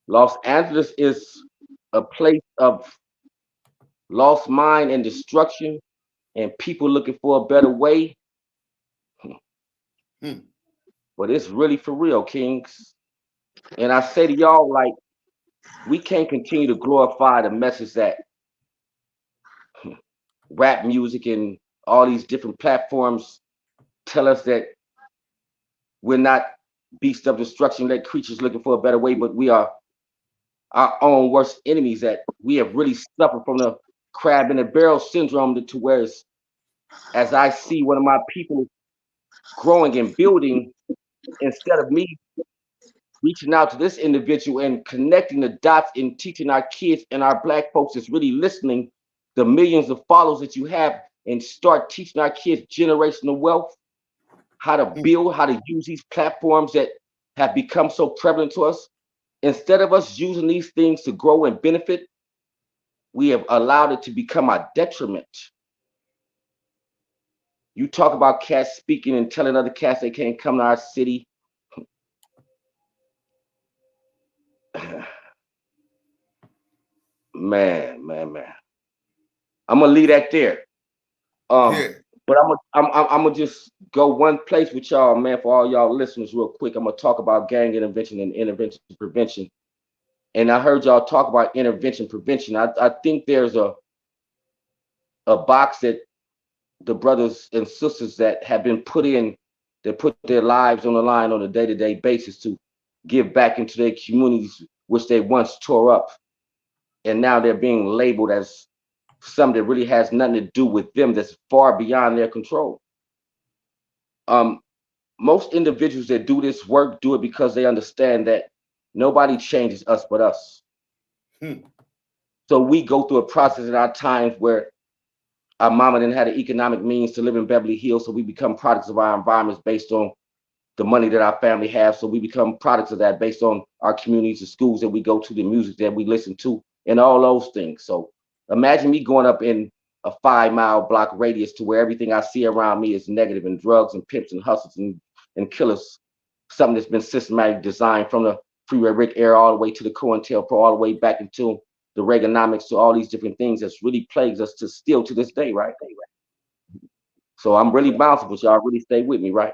Los Angeles is a place of lost mind and destruction and people looking for a better way. But it's really for real, Kings. And I say to y'all, like, we can't continue to glorify the message that rap music and all these different platforms tell us that we're not beasts of destruction, like creatures looking for a better way, but we are our own worst enemies, that we have really suffered from the crab in a barrel syndrome, to where, as I see one of my people growing and building, instead of me reaching out to this individual and connecting the dots and teaching our kids and our Black folks that's really listening, the millions of followers that you have, and start teaching our kids generational wealth, how to build, how to use these platforms that have become so prevalent to us. Instead of us using these things to grow and benefit, we have allowed it to become our detriment. You talk about cats speaking and telling other cats they can't come to our city. Man. I'm gonna leave that there. But I'm gonna just go one place with y'all, man, for all y'all listeners, real quick. I'm gonna talk about gang intervention and intervention prevention. And I heard y'all talk about intervention prevention. I think there's a box that the brothers and sisters that have been put in, that put their lives on the line on a day-to-day basis to give back into their communities, which they once tore up. And now they're being labeled as something that really has nothing to do with them, that's far beyond their control. Most individuals that do this work do it because they understand that nobody changes us but us. So we go through a process in our times where our mama didn't have the economic means to live in Beverly Hills, so we become products of our environments based on the money that our family has. So we become products of that based on our communities, the schools that we go to, the music that we listen to, and all those things. So imagine me going up in a 5-mile block radius to where everything I see around me is negative, and drugs and pimps and hustles and killers. Something that's been systematically designed from the Freeway Rick era all the way to the COINTELPRO, all the way back into the Reaganomics, to all these different things that's really plagues us to still to this day, right? So I'm really bouncing, but y'all really stay with me, right?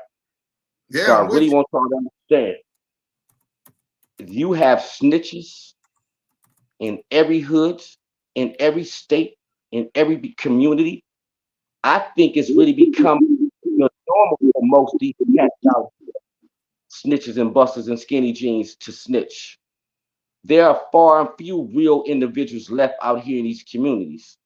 Yeah. So I really want y'all to understand, if you have snitches in every hood, in every state, in every community, I think it's really become normal for most of these cats out, snitches and busters and skinny jeans, to snitch. There are far and few real individuals left out here in these communities.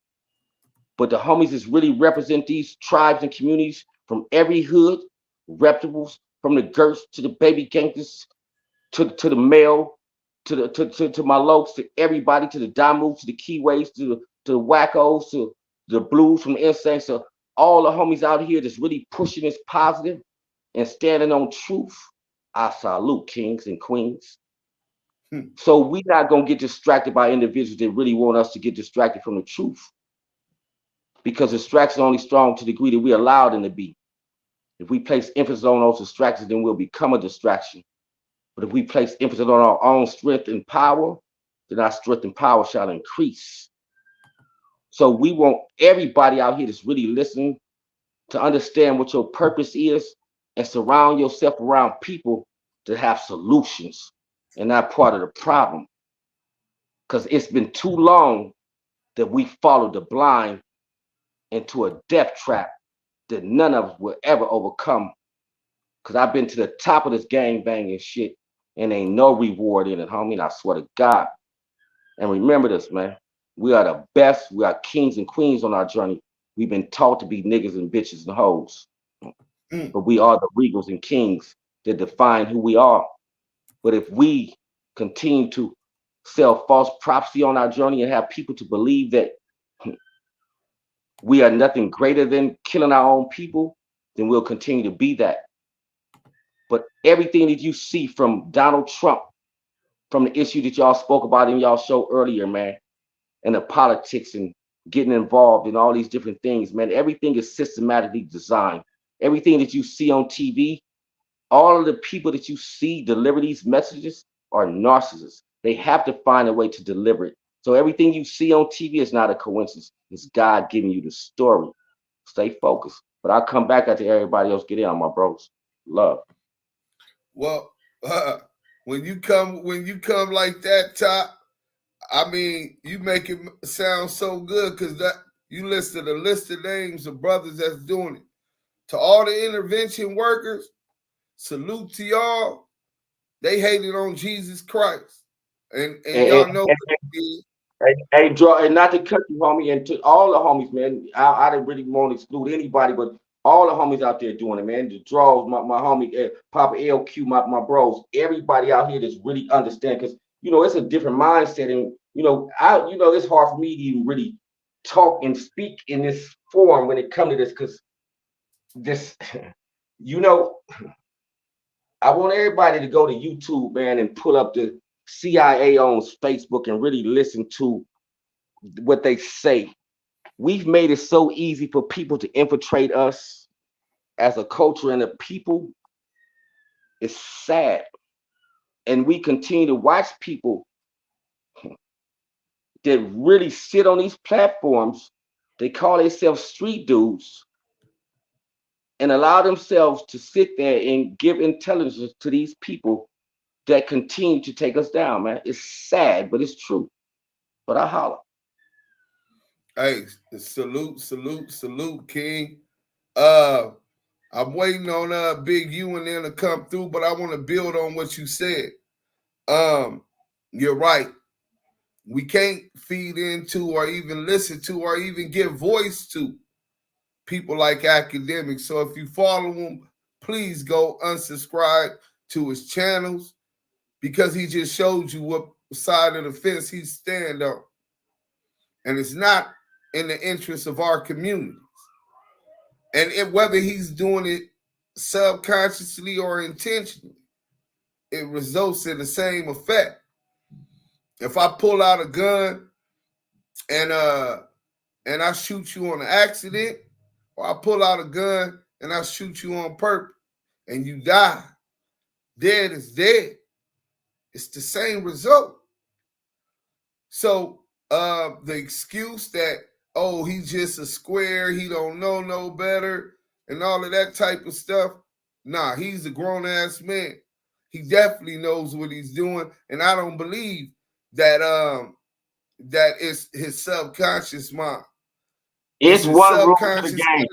But the homies that really represent these tribes and communities from every hood, reputables, from the Gerts to the baby gangsters, to the male, to my lokes, to everybody, to the Damu, to the Kiwes, to the wackos, to the blues from the Instincts, to all the homies out here that's really pushing this positive and standing on truth. I salute kings and queens. So we're not gonna get distracted by individuals that really want us to get distracted from the truth, because distractions are only strong to the degree that we allow them to be. If we place emphasis on those distractions, then we'll become a distraction. But if we place emphasis on our own strength and power, then our strength and power shall increase. So we want everybody out here that's really listening to understand what your purpose is, and surround yourself around people that have solutions and not part of the problem. Because it's been too long that we followed the blind into a death trap that none of us will ever overcome. Because I've been to the top of this gang banging shit and ain't no reward in it, homie. And I swear to God. And remember this, man. We are the best. We are kings and queens on our journey. We've been taught to be niggas and bitches and hoes. But we are the regals and kings that define who we are. But if we continue to sell false prophecy on our journey and have people to believe that we are nothing greater than killing our own people, then we'll continue to be that. But everything that you see from Donald Trump, from the issue that y'all spoke about in y'all show earlier, man, and the politics and getting involved in all these different things, man, everything is systematically designed. Everything that you see on TV, all of the people that you see deliver these messages are narcissists. They have to find a way to deliver it. So everything you see on TV is not a coincidence. It's God giving you the story. Stay focused. But I'll come back after everybody else get in on my bros. Love. Well, when you come like that, Top, I mean, you make it sound so good because that you listed a list of names of brothers that's doing it. To all the intervention workers, salute to y'all. They hated on Jesus Christ. And y'all know what it is. Hey, draw, and not to cut you, homie, and to all the homies, man. I didn't really want to exclude anybody, but all the homies out there doing it, man. The draws, my homie, Papa LQ, my bros, everybody out here that's really understand, because you know it's a different mindset, and you know, it's hard for me to even really talk and speak in this forum when it comes to this, because this, you know, I want everybody to go to YouTube, man, and pull up the CIA on Facebook and really listen to what they say. We've made it so easy for people to infiltrate us as a culture and a people. It's sad. And we continue to watch people that really sit on these platforms. They call themselves street dudes and allow themselves to sit there and give intelligence to these people that continue to take us down, man. It's sad, but it's true. But I holler. Hey, salute, King. I'm waiting on Big U and them to come through, but I want to build on what you said. You're right. We can't feed into or even listen to or even give voice to people like Akademiks. So if you follow him, please go unsubscribe to his channels because he just showed you what side of the fence he's stand on. And it's not in the interest of our communities. And whether he's doing it subconsciously or intentionally, it results in the same effect. If I pull out a gun and I shoot you on an accident, or I pull out a gun and I shoot you on purpose and you die, dead is dead. It's the same result. So the excuse that, oh, he's just a square, he don't know no better, and all of that type of stuff, nah, he's a grown-ass man. He definitely knows what he's doing, and I don't believe that that is his subconscious mind. It's one rule to the game.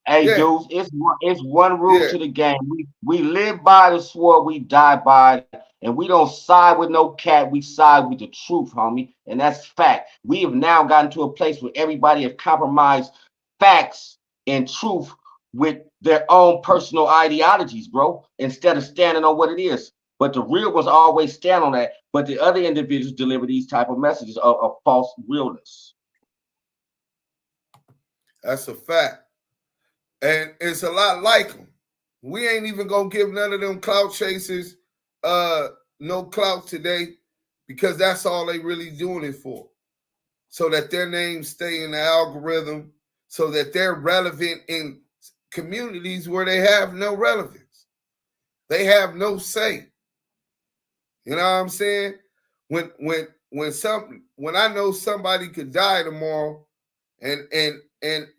Hey, dudes, it's one rule to the game. We live by the sword, we die by it, and we don't side with no cat. We side with the truth, homie, and that's fact. We have now gotten to a place where everybody have compromised facts and truth with their own personal ideologies, bro, instead of standing on what it is. But the real ones always stand on that. But the other individuals deliver these type of messages of false realness. That's a fact. And it's a lot like them. We ain't even gonna give none of them clout chasers no clout today because that's all they really doing it for. So that their names stay in the algorithm, so that they're relevant in communities where they have no relevance. They have no say. You know what I'm saying? When I know somebody could die tomorrow and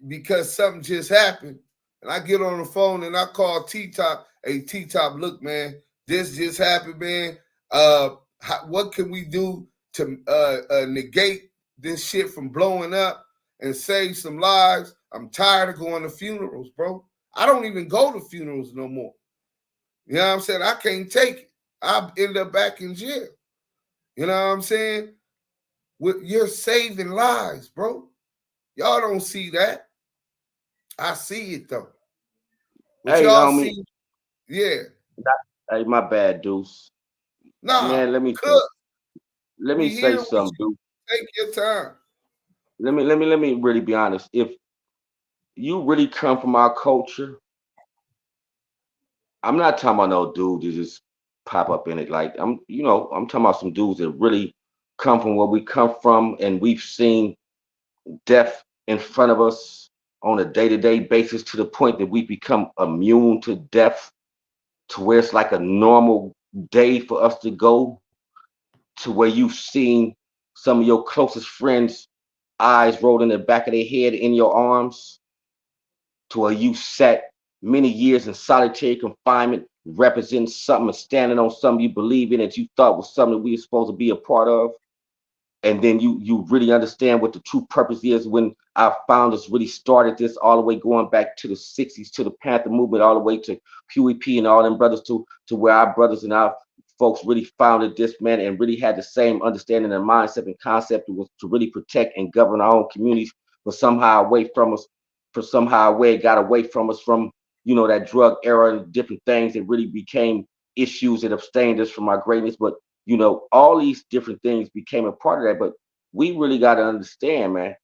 because something just happened, and I get on the phone and I call T-Top, hey, T-Top, look, man, this just happened, man. What can we do to negate this shit from blowing up and save some lives? I'm tired of going to funerals, bro. I don't even go to funerals no more. You know what I'm saying? I can't take it. I end up back in jail. You know what I'm saying? You're saving lives, bro. Y'all don't see that. I see it though. What hey, y'all homie. see? Yeah. Hey, my bad, Deuce. Nah, man, let me say something, dude. Take your time. Let me really be honest. If you really come from our culture, I'm not talking about no dude to just pop up in it. Like I'm talking about some dudes that really come from where we come from, and we've seen death in front of us on a day-to-day basis to the point that we become immune to death, to where it's like a normal day for us to go, to where you've seen some of your closest friends' eyes rolled in the back of their head in your arms, to where you sat many years in solitary confinement, representing something and standing on something you believe in that you thought was something that we were supposed to be a part of. And then you really understand what the true purpose is when our founders really started this, all the way going back to the 60s, to the Panther movement, all the way to Huey P and all them brothers, to where our brothers and our folks really founded this, man, and really had the same understanding and mindset and concept was to really protect and govern our own communities, but somehow away from us, it got away from us from, that drug era and different things that really became issues that abstained us from our greatness. But all these different things became a part of that. But we really got to understand, man,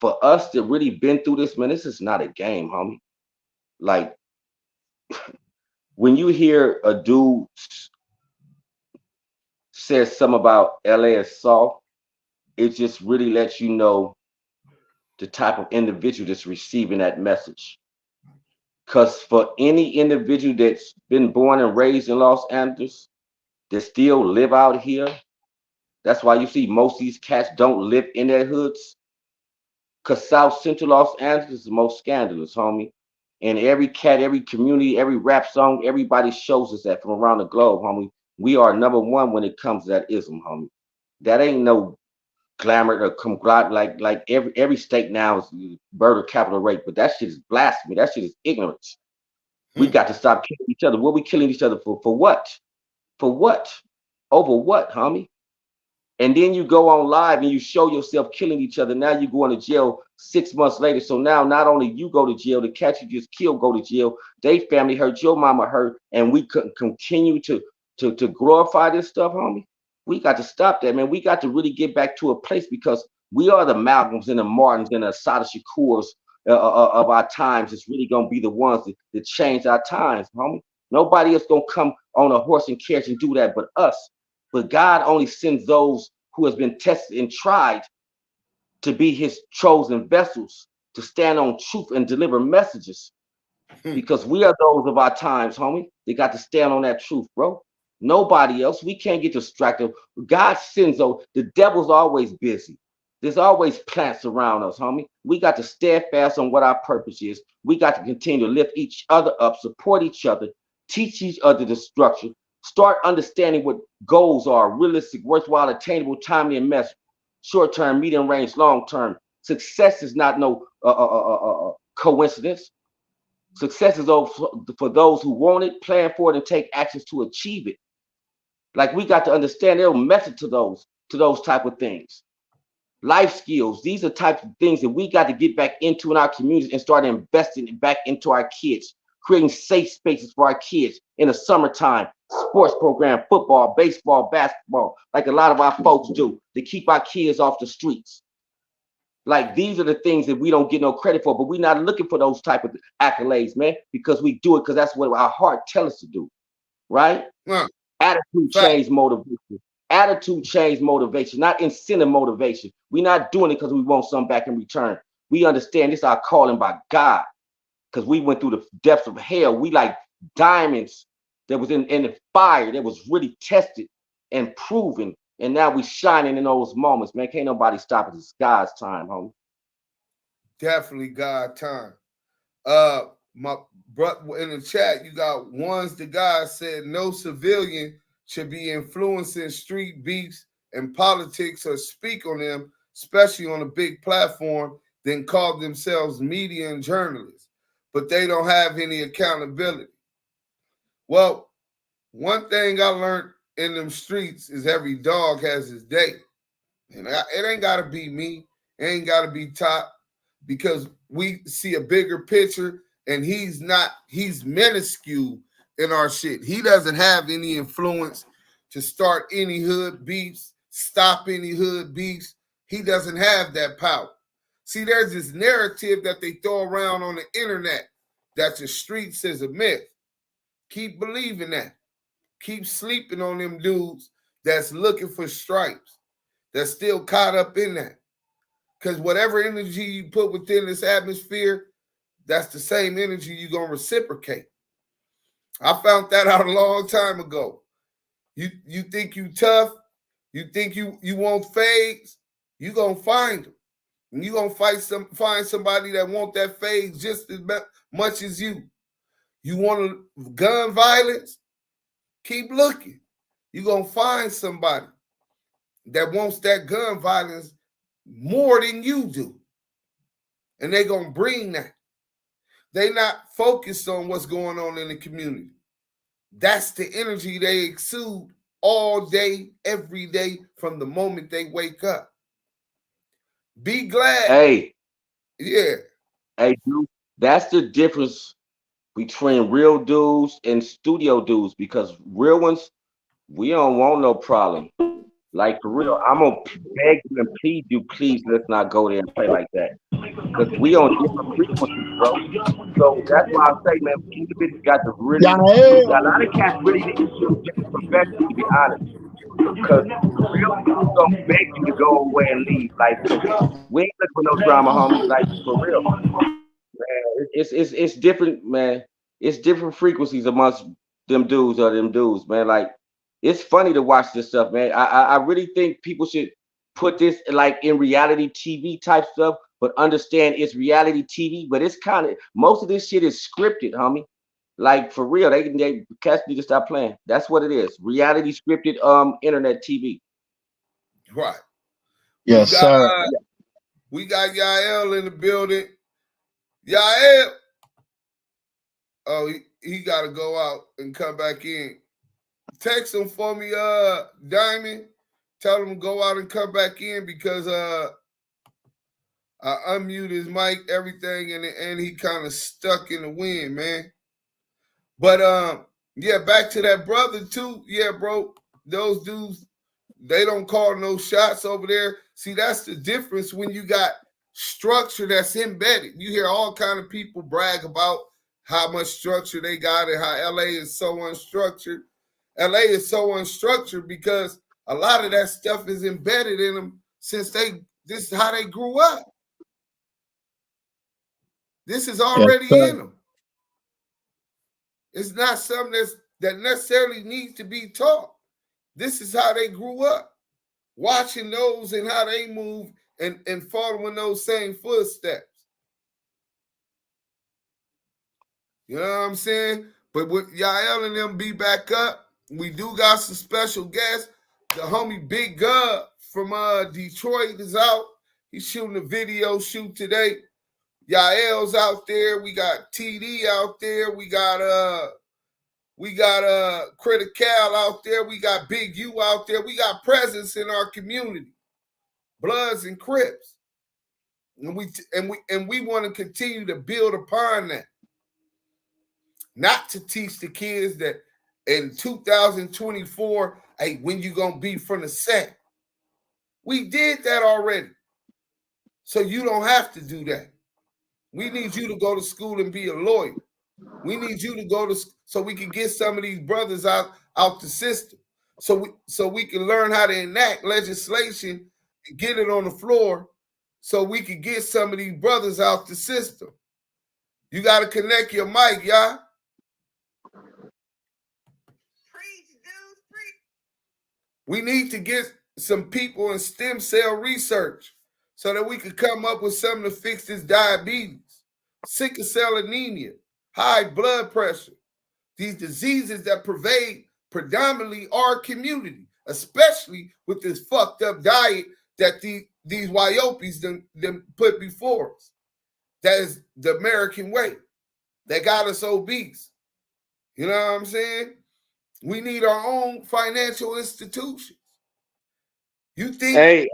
for us to really been through this, man, this is not a game, homie. Like, when you hear a dude says something about LA is soft, it just really lets you know the type of individual that's receiving that message. Because for any individual that's been born and raised in Los Angeles, that still live out here, that's why you see most of these cats don't live in their hoods. Because South Central Los Angeles is the most scandalous, homie. And every cat, every community, every rap song, everybody shows us that from around the globe, homie. We are number one when it comes to that ism, homie. That ain't no glamour or conglomerate like every state now is murder capital rate, but that shit is blasphemy. That shit is ignorance. We got to stop killing each other. What we killing each other for? For what? For what? Over what, homie? And then you go on live and you show yourself killing each other. Now you go into jail 6 months later. So now not only you go to jail, the cat you just killed go to jail. They family hurt, your mama hurt, and we couldn't continue to glorify this stuff, homie. We got to stop that, man. We got to really get back to a place, because we are the Malcolms and the Martins and the Assata Shakurs of our times. It's really gonna be the ones that change our times, homie. Nobody else gonna come on a horse and carriage and do that but us. But God only sends those who has been tested and tried to be his chosen vessels, to stand on truth and deliver messages. Because we are those of our times, homie. They got to stand on that truth, bro. Nobody else. We can't get distracted. God sends those. The devil's always busy. There's always plants around us, homie. We got to stand fast on what our purpose is. We got to continue to lift each other up, support each other, teach each other the structure, start understanding what goals are: realistic, worthwhile, attainable, timely, and measurable. Short term, medium range, long term. Success is not no coincidence. Success is for those who want it, plan for it, and take actions to achieve it. Like, we got to understand there's a method to those type of things. Life skills, these are types of things that we got to get back into in our communities and start investing back into our kids, creating safe spaces for our kids in the summertime, sports program, football, baseball, basketball, like a lot of our folks do, to keep our kids off the streets. Like, these are the things that we don't get no credit for, but we're not looking for those type of accolades, man, because we do it because that's what our heart tells us to do, right? Attitude change motivation. Attitude change motivation, not incentive motivation. We're not doing it because we want something back in return. We understand this is our calling by God, because we went through the depths of hell. We like diamonds that was in the fire, that was really tested and proven. And now we shining in those moments, man. Can't nobody stop it. It's God's time, homie. Definitely God time. My brother in the chat, you got ones the guy said no civilian should be influencing street beefs and politics or speak on them, especially on a big platform, then call themselves media and journalists, but they don't have any accountability. Well, one thing I learned in them streets is every dog has his day. And it ain't got to be me. It ain't got to be Top, because we see a bigger picture, and he's minuscule in our shit. He doesn't have any influence to start any hood beefs, stop any hood beefs. He doesn't have that power. See, there's this narrative that they throw around on the internet that the streets is a myth. Keep believing that. Keep sleeping on them dudes that's looking for stripes, that's still caught up in that. Because whatever energy you put within this atmosphere, that's the same energy you're going to reciprocate. I found that out a long time ago. You think you tough, you think you want fades, you going to find them. And you going to find somebody that want that fade just as much as you. You want gun violence? Keep looking. You're going to find somebody that wants that gun violence more than you do. And they're going to bring that. They not focused on what's going on in the community. That's the energy they exude all day, every day, from the moment they wake up. Be glad. Hey. Yeah. Hey, dude, that's the difference between real dudes and studio dudes, because real ones, we don't want no problem. Like, for real, I'm going to beg you and plead you, please let's not go there and play like that. Because we on different frequencies, bro. So that's why I say, man, individuals got to really, a lot of cats really need to shoot this profession, to be honest. Because real dudes don't beg you to go away and leave. Like, we ain't looking for no drama, homie. Like, for real. Man, it's different, man. It's different frequencies amongst them dudes, man. Like, it's funny to watch this stuff, man. I really think people should put this like in reality TV type stuff, but understand it's reality TV. But it's kind of, most of this shit is scripted, homie. Like, for real, they cats need to stop playing. That's what it is. Reality scripted internet TV. Right. Yes, sir. We got Yael in the building. Yael. Oh, he got to go out and come back in. Text him for me, Diamond. Tell him to go out and come back in because I unmute his mic, everything, and he kind of stuck in the wind, man. But yeah, back to that brother too. Yeah, bro, those dudes, they don't call no shots over there. See, that's the difference when you got structure that's embedded. You hear all kind of people brag about how much structure they got and how LA is so unstructured. LA is so unstructured because a lot of that stuff is embedded in them since this is how they grew up. This is already in them. It's not something that necessarily needs to be taught. This is how they grew up, watching those and how they move and following those same footsteps. You know what I'm saying? But with Yael and them be back up, we do got some special guests. The homie Big Gub from Detroit is out. He's shooting a video shoot today. Yael's out there. We got TD out there. We got Critical out there. We got Big U out there. We got presence in our community, Bloods and Crips, and we want to continue to build upon that. Not to teach the kids that in 2024, hey, when you gonna be from the set? We did that already, so you don't have to do that. We need you to go to school and be a lawyer. We need you to go to so we can get some of these brothers out the system, so we can learn how to enact legislation and get it on the floor, so we can get some of these brothers out the system. You got to connect your mic, y'all. We need to get some people in stem cell research so that we could come up with something to fix this diabetes, sickle cell anemia, high blood pressure, these diseases that pervade predominantly our community, especially with this fucked up diet that these Wyopes them put before us. That is the American way. That got us obese. You know what I'm saying? We need our own financial institutions. You think? Hey,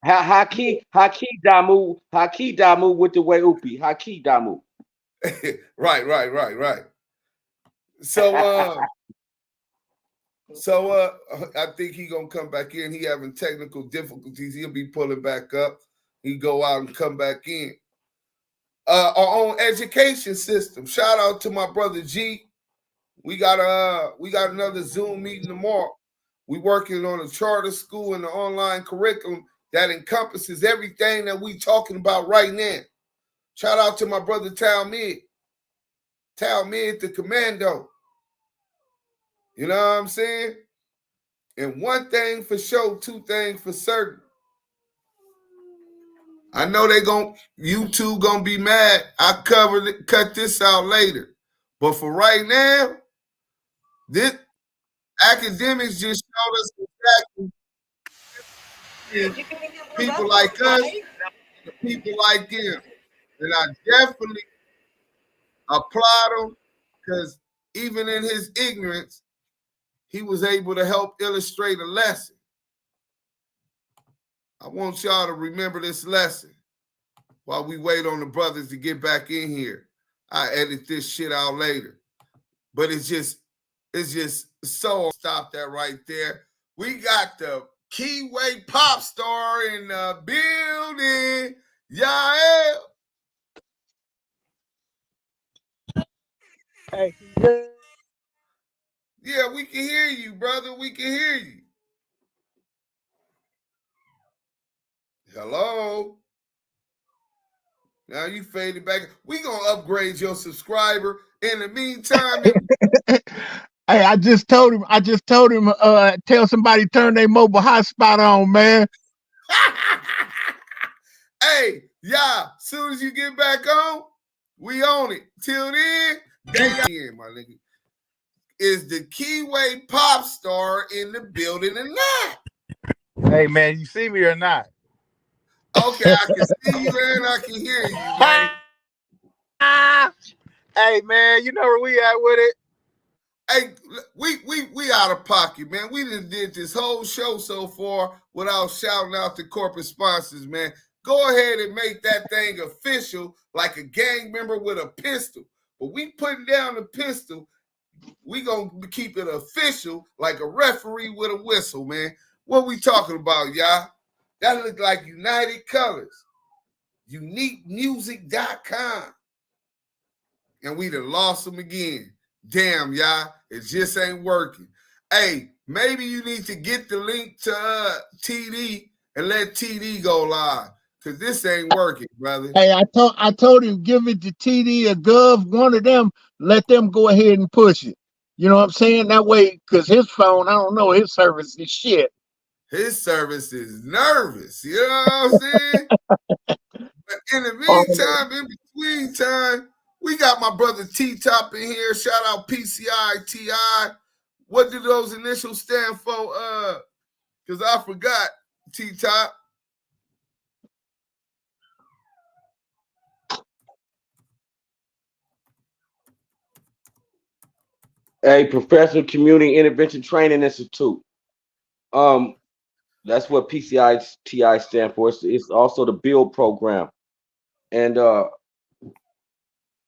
Haki Damu with the way Upi. Haki Damu. Right. So So I think he gonna come back in. He having technical difficulties. He'll be pulling back up. He go out and come back in. Our own education system. Shout out to my brother G. We got another Zoom meeting tomorrow. We working on a charter school and the online curriculum that encompasses everything that we talking about right now. Shout out to my brother Talmid the commando. You know what I'm saying? And one thing for sure, two things for certain. I know YouTube gonna be mad. I cut this out later. But for right now, this Akademiks just showed us exactly people like us, people like him. And I definitely applaud him because even in his ignorance, he was able to help illustrate a lesson. I want y'all to remember this lesson while we wait on the brothers to get back in here. I edit this shit out later. But it's just so stop that right there. We got the Kiwe pop star in the building. Yael. Hey. Yeah, we can hear you, brother. We can hear you. Hello. Now you faded back. We gonna upgrade your subscriber. In the meantime, hey, I just told him. Tell somebody turn their mobile hotspot on, man. Hey, yeah. Soon as you get back on, we own it. Till then, in my nigga. Is the Kiwe pop star in the building or not? Hey man, you see me or not? Okay, I can see you and I can hear you, man. Hey man, you know where we at with it? Hey, we out of pocket, man. We just did this whole show so far without shouting out the corporate sponsors, man. Go ahead and make that thing official like a gang member with a pistol. But we putting down the pistol. We gonna keep it official like a referee with a whistle, man. What we talking about, y'all? That look like United Colors. UniqueMusic.com. And we done lost them again. Damn, y'all. It just ain't working. Hey, maybe you need to get the link to TD and let TD go live. Because this ain't working, brother. Hey, I told him give it to TD or Gov, one of them, let them go ahead and push it. You know what I'm saying? That way, because his phone, I don't know, his service is shit. His service is nervous. You know what I'm saying? But in the meantime, in between time, we got my brother T-Top in here. Shout out PCI TI. What do those initials stand for? Because I forgot, T-Top. A Professional Community Intervention Training Institute. That's what PCI TI stand for. It's also the BUILD program. And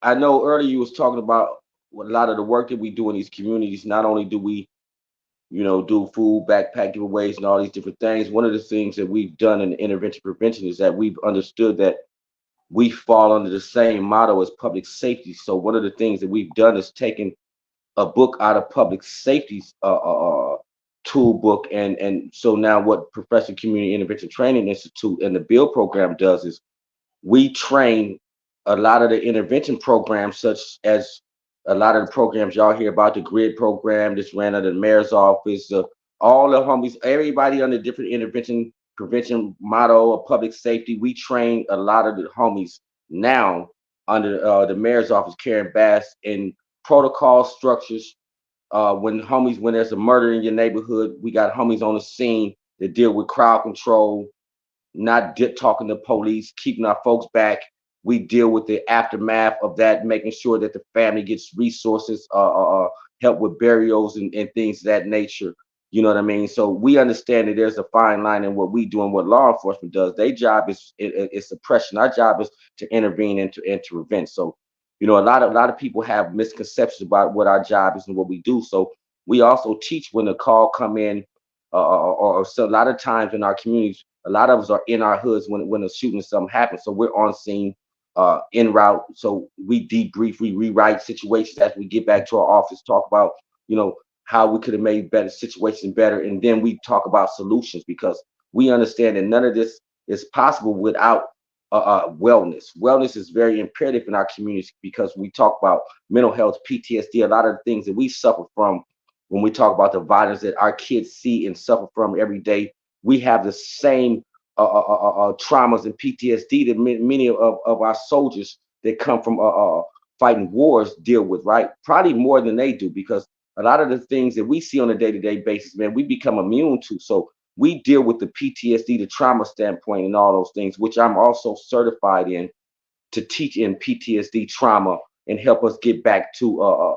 I know earlier you was talking about a lot of the work that we do in these communities. Not only do we, do food, backpack giveaways, and all these different things. One of the things that we've done in intervention prevention is that we've understood that we fall under the same motto as public safety. So one of the things that we've done is taken a book out of public safety's tool book, and so now what Professional Community Intervention Training Institute and the BUILD program does is we train a lot of the intervention programs, such as a lot of the programs y'all hear about, the GRID program that's ran under the mayor's office, all the homies, everybody under different intervention prevention motto of public safety. We train a lot of the homies now under the mayor's office, Karen Bass, in protocol structures. When there's a murder in your neighborhood, we got homies on the scene that deal with crowd control, not talking to police, keeping our folks back. We deal with the aftermath of that, making sure that the family gets resources, help with burials and things of that nature. You know what I mean? So we understand that there's a fine line in what we do and what law enforcement does. Their job is suppression. Our job is to intervene and to prevent. So, a lot of people have misconceptions about what our job is and what we do. So we also teach when the call come in, or so a lot of times in our communities, a lot of us are in our hoods when a shooting something happens. So we're on scene, en route. So we debrief, we rewrite situations as we get back to our office, talk about, how we could have made better situations better. And then we talk about solutions, because we understand that none of this is possible without wellness. Wellness is very imperative in our communities, because we talk about mental health, PTSD, a lot of the things that we suffer from when we talk about the violence that our kids see and suffer from every day. We have the same traumas and PTSD that many of our soldiers that come from fighting wars deal with, right? Probably more than they do, because a lot of the things that we see on a day-to-day basis, man, we become immune to. So we deal with the PTSD, the trauma standpoint, and all those things, which I'm also certified in, to teach in PTSD trauma and help us get back to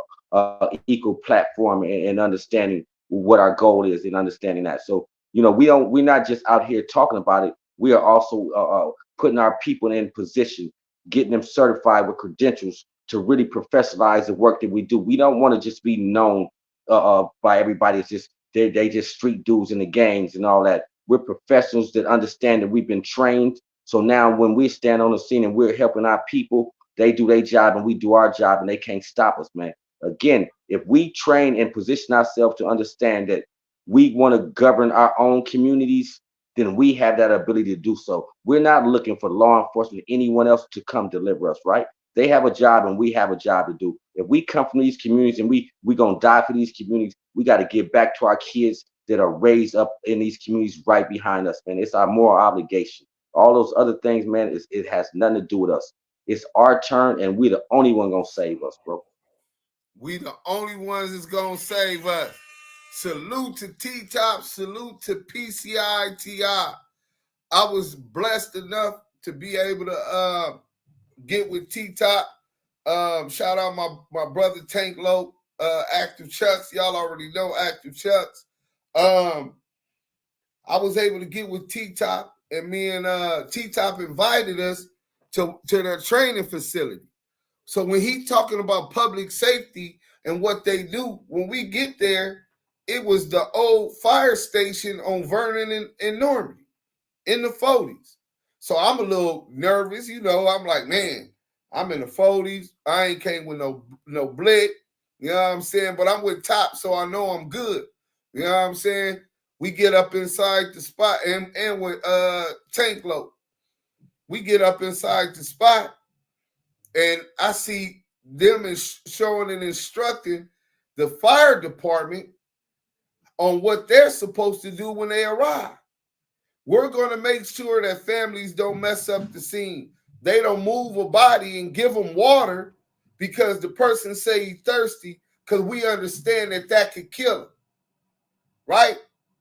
equal platform and understanding what our goal is and understanding that. So, we're not just out here talking about it. We are also putting our people in position, getting them certified with credentials to really professionalize the work that we do. We don't want to just be known by everybody. It's just they just street dudes in the gangs and all that. We're professionals that understand that we've been trained. So now when we stand on the scene and we're helping our people, they do their job and we do our job, and they can't stop us, man. Again, if we train and position ourselves to understand that we want to govern our own communities, then we have that ability to do so. We're not looking for law enforcement, anyone else to come deliver us, right? They have a job and we have a job to do. If we come from these communities and we gonna die for these communities, we got to give back to our kids that are raised up in these communities right behind us, man. It's our moral obligation. All those other things, man, it has nothing to do with us. It's our turn, and we're the only one gonna save us, bro. We the only ones that's gonna save us. Salute to T-Top, salute to PCI-TI. I was blessed enough to be able to get with T-Top. Shout out my brother Tank Low, Active Chucks. Y'all already know Active Chucks. I was able to get with T-Top, and me and T-Top invited us to their training facility. So when he talking about public safety and what they do, when we get there, it was the old fire station on Vernon and Normandy in the 40s. So I'm a little nervous, I'm like, man, I'm in the 40s. I ain't came with no blick, you know what I'm saying? But I'm with Top, so I know I'm good. You know what I'm saying? We get up inside the spot, and with Tank Low, we get up inside the spot, and I see them showing and instructing the fire department on what they're supposed to do when they arrive. We're going to make sure that families don't mess up the scene. They don't move a body and give them water because the person say he's thirsty, because we understand that could kill him, right?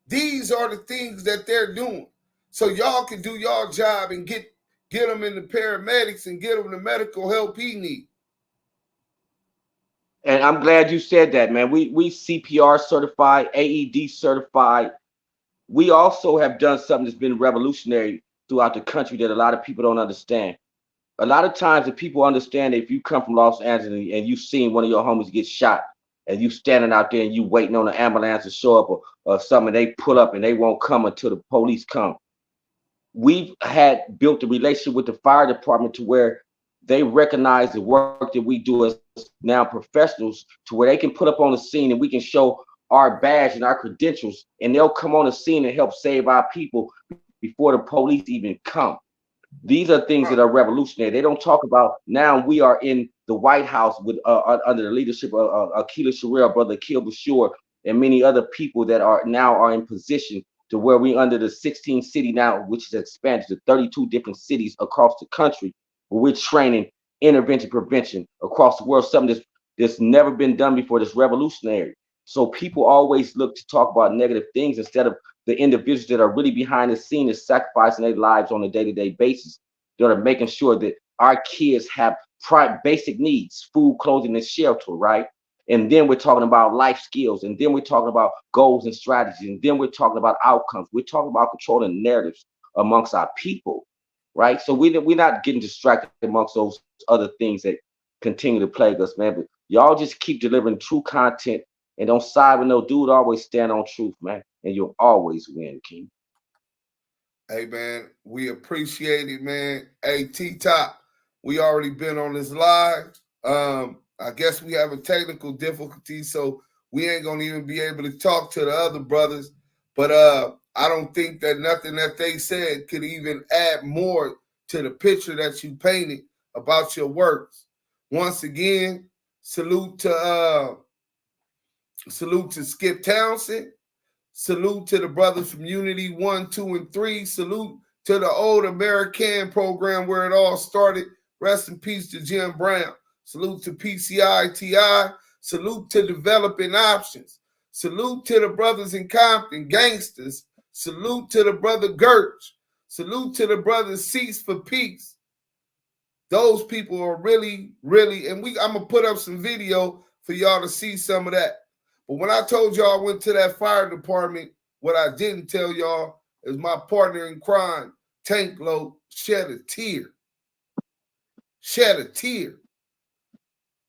These are the things that they're doing. So y'all can do y'all job and get them in the paramedics and get them the medical help he needs. And I'm glad you said that, man. We CPR certified, AED certified. We also have done something that's been revolutionary throughout the country that a lot of people don't understand. A lot of times, if people understand that if you come from Los Angeles and you've seen one of your homies get shot, and you standing out there and you waiting on the ambulance to show up or something, they pull up and they won't come until the police come. We've had built a relationship with the fire department to where they recognize the work that we do as now professionals, to where they can put up on the scene and we can show our badge and our credentials, and they'll come on the scene and help save our people before the police even come. These are things that are revolutionary. They don't talk about. Now we are in the White House with under the leadership of Akila Sherrill, brother Akil Bashur, and many other people that are in position to where we under the 16 city now, which is expanded to 32 different cities across the country, where we're training intervention prevention across the world, something that's never been done before, that's revolutionary. So people always look to talk about negative things instead of the individuals that are really behind the scene is sacrificing their lives on a day-to-day basis. They're making sure that our kids have basic needs, food, clothing, and shelter, right? And then we're talking about life skills, and then we're talking about goals and strategies, and then we're talking about outcomes. We're talking about controlling narratives amongst our people, right? So we're not getting distracted amongst those other things that continue to plague us, man. But y'all just keep delivering true content and don't side with no dude. Always stand on truth, man, and you'll always win, King. Hey, man, we appreciate it, man. Hey, T-Top, we already been on this live. I guess we have a technical difficulty, so we ain't going to even be able to talk to the other brothers. But I don't think that nothing that they said could even add more to the picture that you painted about your works. Once again, salute to Skip Townsend. Salute to the brothers from Unity 1, 2, and 3. Salute to the old American program where it all started. Rest in peace to Jim Brown. Salute to PCI-TI. Salute to Developing Options. Salute to the brothers in Compton, Gangsters. Salute to the brother Gertz. Salute to the brothers Seats for Peace. Those people are really, really, and I'm going to put up some video for y'all to see some of that. But when I told y'all I went to that fire department, what I didn't tell y'all is my partner in crime, Tank Low, shed a tear. Shed a tear.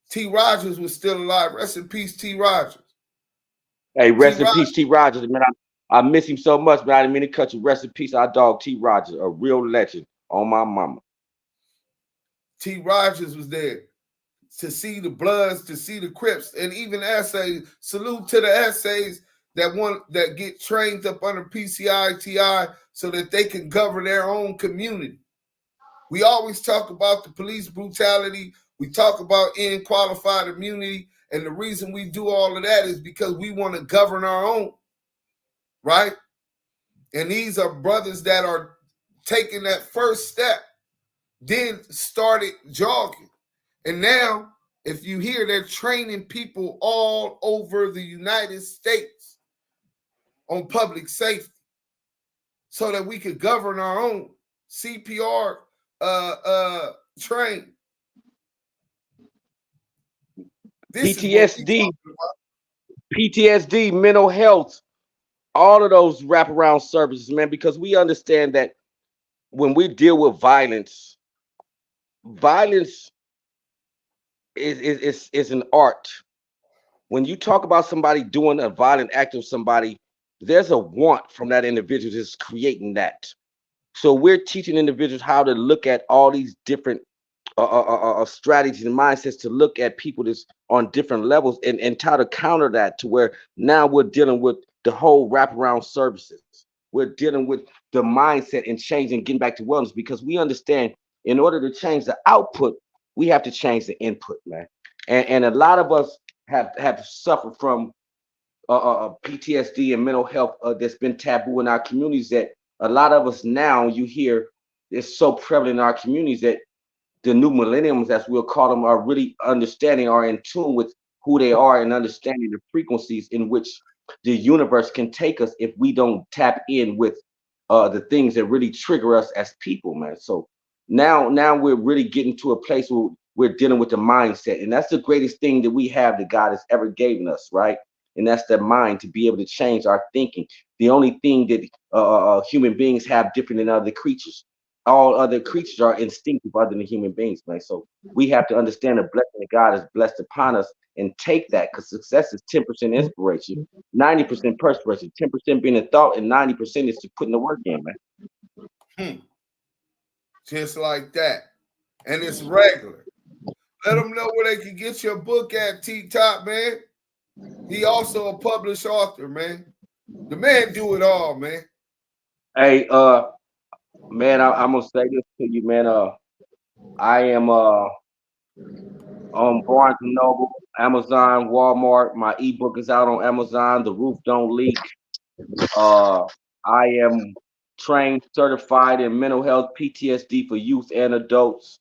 T. Rogers was still alive. Rest in peace, T. Rogers. Hey, rest in peace, T. Rogers. Man, I miss him so much, man. I didn't mean to cut you. Rest in peace, our dog, T. Rogers, a real legend on my mama. T. Rogers was there. To see the Bloods, to see the Crips, and even essays. Salute to the essays that get trained up under PCI-TI so that they can govern their own community. We always talk about the police brutality. We talk about qualified immunity, and the reason we do all of that is because we want to govern our own, right? And these are brothers that are taking that first step, then started jogging. And now, if you hear, they're training people all over the United States on public safety so that we could govern our own. CPR train. PTSD, mental health, all of those wraparound services, man, because we understand that when we deal with violence is an art. When you talk about somebody doing a violent act of somebody, there's a want from that individual that's creating that. So we're teaching individuals how to look at all these different strategies and mindsets to look at people that's on different levels and try to counter that to where now we're dealing with the whole wraparound services. We're dealing with the mindset and changing, getting back to wellness, because we understand in order to change the output, we have to change the input, man. And a lot of us have suffered from PTSD and mental health that's been taboo in our communities, that a lot of us now, you hear, it's so prevalent in our communities that the new millenniums, as we'll call them, are really understanding, are in tune with who they are and understanding the frequencies in which the universe can take us if we don't tap in with the things that really trigger us as people, man. So now we're really getting to a place where we're dealing with the mindset, and that's the greatest thing that we have that God has ever given us, right? And that's the mind, to be able to change our thinking. The only thing that human beings have different than other creatures. All other creatures are instinctive other than human beings, man. So we have to understand the blessing that God has blessed upon us and take that, because success is 10% inspiration, 90% perspiration, 10% being a thought, and 90% is to putting the work in, man. Just like that. And it's regular. Let them know where they can get your book at, T-Top, man. He also a published author, man. The man do it all, man. Hey, man, I'm gonna say this to you, man. I am on Barnes and Noble, Amazon, Walmart. My ebook is out on Amazon. The Roof Don't Leak. I am trained, certified in mental health, PTSD for youth and adults.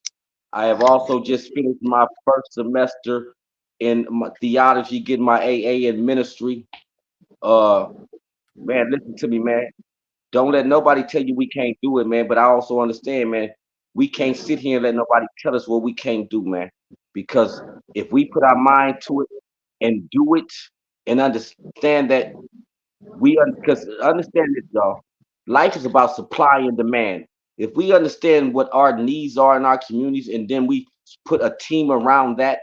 I have also just finished my first semester in my theology, getting my AA in ministry. Man, listen to me, man. Don't let nobody tell you we can't do it, man. But I also understand, man, we can't sit here and let nobody tell us what we can't do, man. Because if we put our mind to it and do it and understand that because understand this, y'all. Life is about supply and demand. If we understand what our needs are in our communities, and then we put a team around that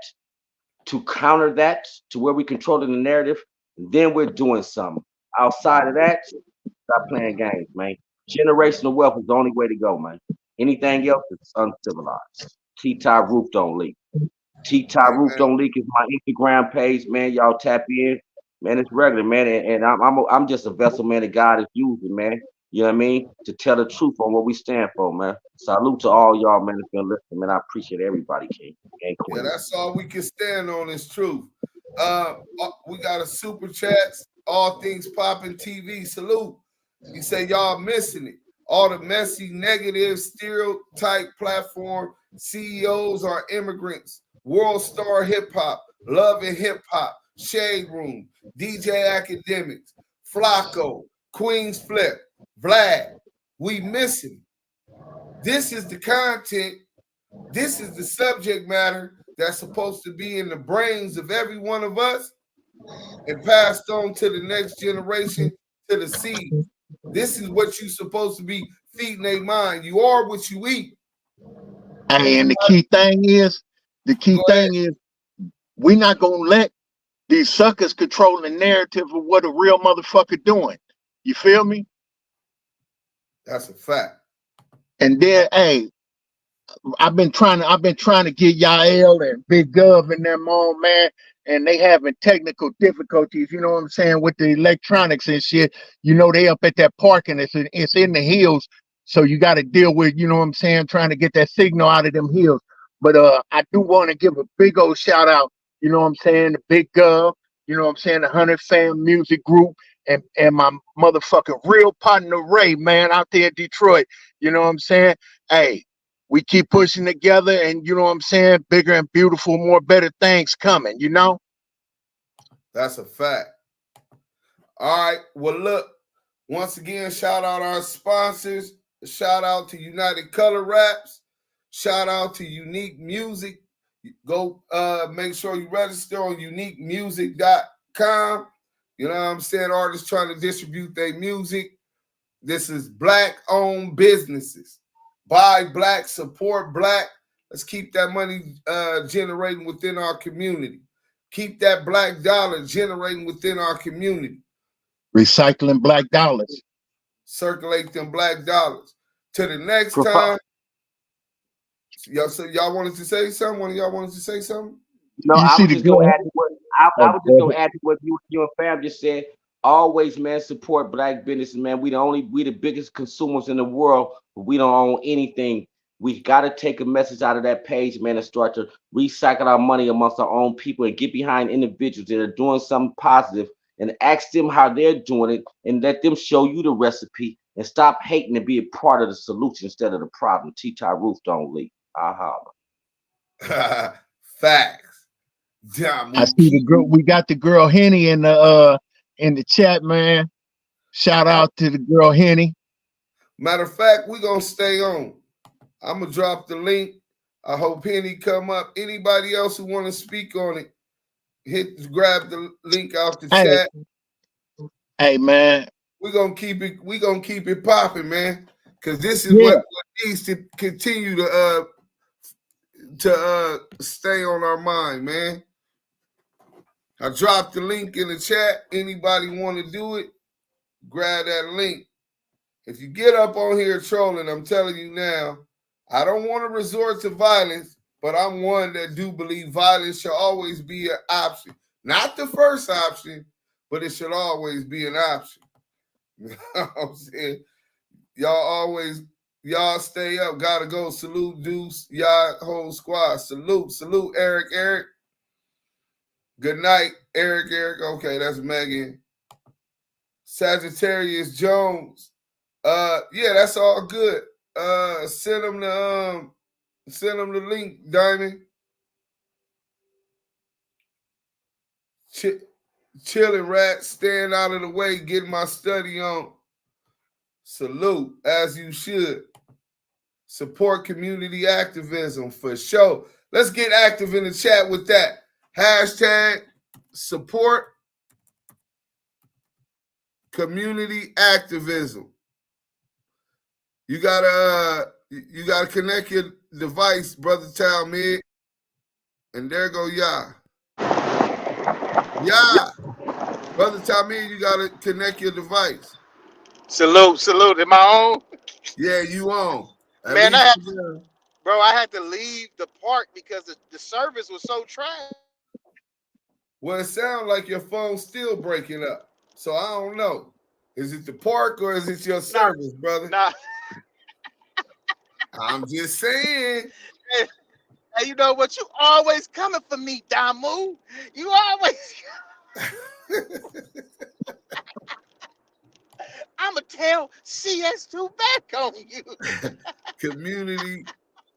to counter that, to where we control the narrative, and then we're doing something. Outside of that, stop playing games, man. Generational wealth is the only way to go, man. Anything else is uncivilized. T-Tie Roof Don't Leak. T-Tie Roof Don't Leak is my Instagram page, man. Y'all tap in. Man, it's regular, man. And I'm just a vessel, man, that God is using, man. You know what I mean? To tell the truth on what we stand for, man. Salute to all y'all, man, that's been listening, man. I appreciate everybody, King. Yeah, that's all we can stand on is truth. We got a super chats, All Things Poppin' TV. Salute. He said y'all missing it. All the messy, negative, stereotype platform CEOs are immigrants. World Star Hip Hop, Love and Hip Hop, Shade Room, DJ Akademiks, Flacco, Queens Flip, Vlad. We missing. This is the content. This is the subject matter that's supposed to be in the brains of every one of us and passed on to the next generation, to the seed. This is what you're supposed to be feeding their mind. You are what you eat. And the key thing is, we're not gonna let these suckers control the narrative of what a real motherfucker doing. You feel me? That's a fact. And then, hey, I've been trying to get Yael and Big Gov and them on, man, and they having technical difficulties, you know what I'm saying, with the electronics and shit. You know, they up at that park and it's in the hills, so you got to deal with, you know what I'm saying, trying to get that signal out of them hills. But I do want to give a big old shout out, you know what I'm saying, to Big Gov, you know what I'm saying, the 100 Fam Music Group, and my motherfucking real partner Ray, man, out there in Detroit. You know what I'm saying? Hey, we keep pushing together, and you know what I'm saying, bigger and beautiful, more better things coming, you know? That's a fact. All right. Well, look, once again, shout out our sponsors. Shout out to United Color Raps. Shout out to Unique Music. Go make sure you register on uniquemusic.com. You know what I'm saying? Artists trying to distribute their music. This is Black-owned businesses. Buy Black, support Black. Let's keep that money generating within our community. Keep that Black dollar generating within our community. Recycling Black dollars. Circulate them Black dollars. To the next time. Y'all wanted to say something? One of y'all wanted to say something? No, I was just gonna add to what you and Fab just said. Always, man, support Black businesses, man. We the biggest consumers in the world, but we don't own anything. We gotta take a message out of that page, man, and start to recycle our money amongst our own people and get behind individuals that are doing something positive and ask them how they're doing it and let them show you the recipe and stop hating and be a part of the solution instead of the problem. T-Tie Roof Don't Leak. I holler. Facts. Damu I see the girl. We got the girl Henny in the chat, man. Shout out to the girl Henny. Matter of fact, we're gonna stay on. I'm gonna drop the link. I hope Henny come up. Anybody else who want to speak on it, grab the link out the chat. Hey man. We're gonna keep it popping, man. Cause this is what needs to continue to stay on our mind, man. I dropped the link in the chat. Anybody want to do it, grab that link. If you get up on here trolling, I'm telling you now, I don't want to resort to violence, but I'm one that do believe violence should always be an option. Not the first option, but it should always be an option. You know what I'm saying? Y'all stay up. Gotta go. Salute Deuce. Y'all whole squad. Salute Eric. Good night, Eric. Okay, that's Megan. Sagittarius Jones. Yeah, that's all good. Send them the link, Diamond. Chilling rat, staying out of the way, getting my study on. Salute, as you should. Support community activism for sure. Let's get active in the chat with that. Hashtag support community activism. You gotta connect your device, Brother Talmud. And there go Yah. Brother Tommy, you gotta connect your device. Salute. Am I on? Yeah, you on. At Man, least bro, I had to leave the park because the service was so trash. well, it sounds like your phone's still breaking up. So I don't know. Is it the park or is it your service, brother? Nah. I'm just saying. Hey, you know what? You always coming for me, Damu. You always. I'ma tell CS2 back on you. Community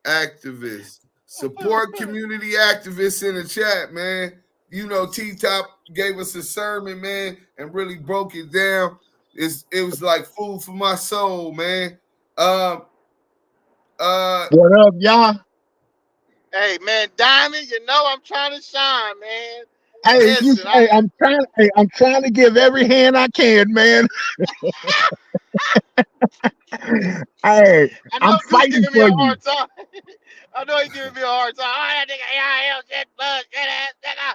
activists. Support community activists in the chat, man. You know, T-Top gave us a sermon, man, and really broke it down. It was like food for my soul, man. What up, y'all? Hey, man, Diamond, you know I'm trying to shine, man. Hey, Listen, I'm trying to give every hand I can, man. Hey, I know I'm Dude's fighting giving me for a you. hard time. I know he's giving me a hard time. Oh, that nigga AIL shit, bug, shit ass, nigga.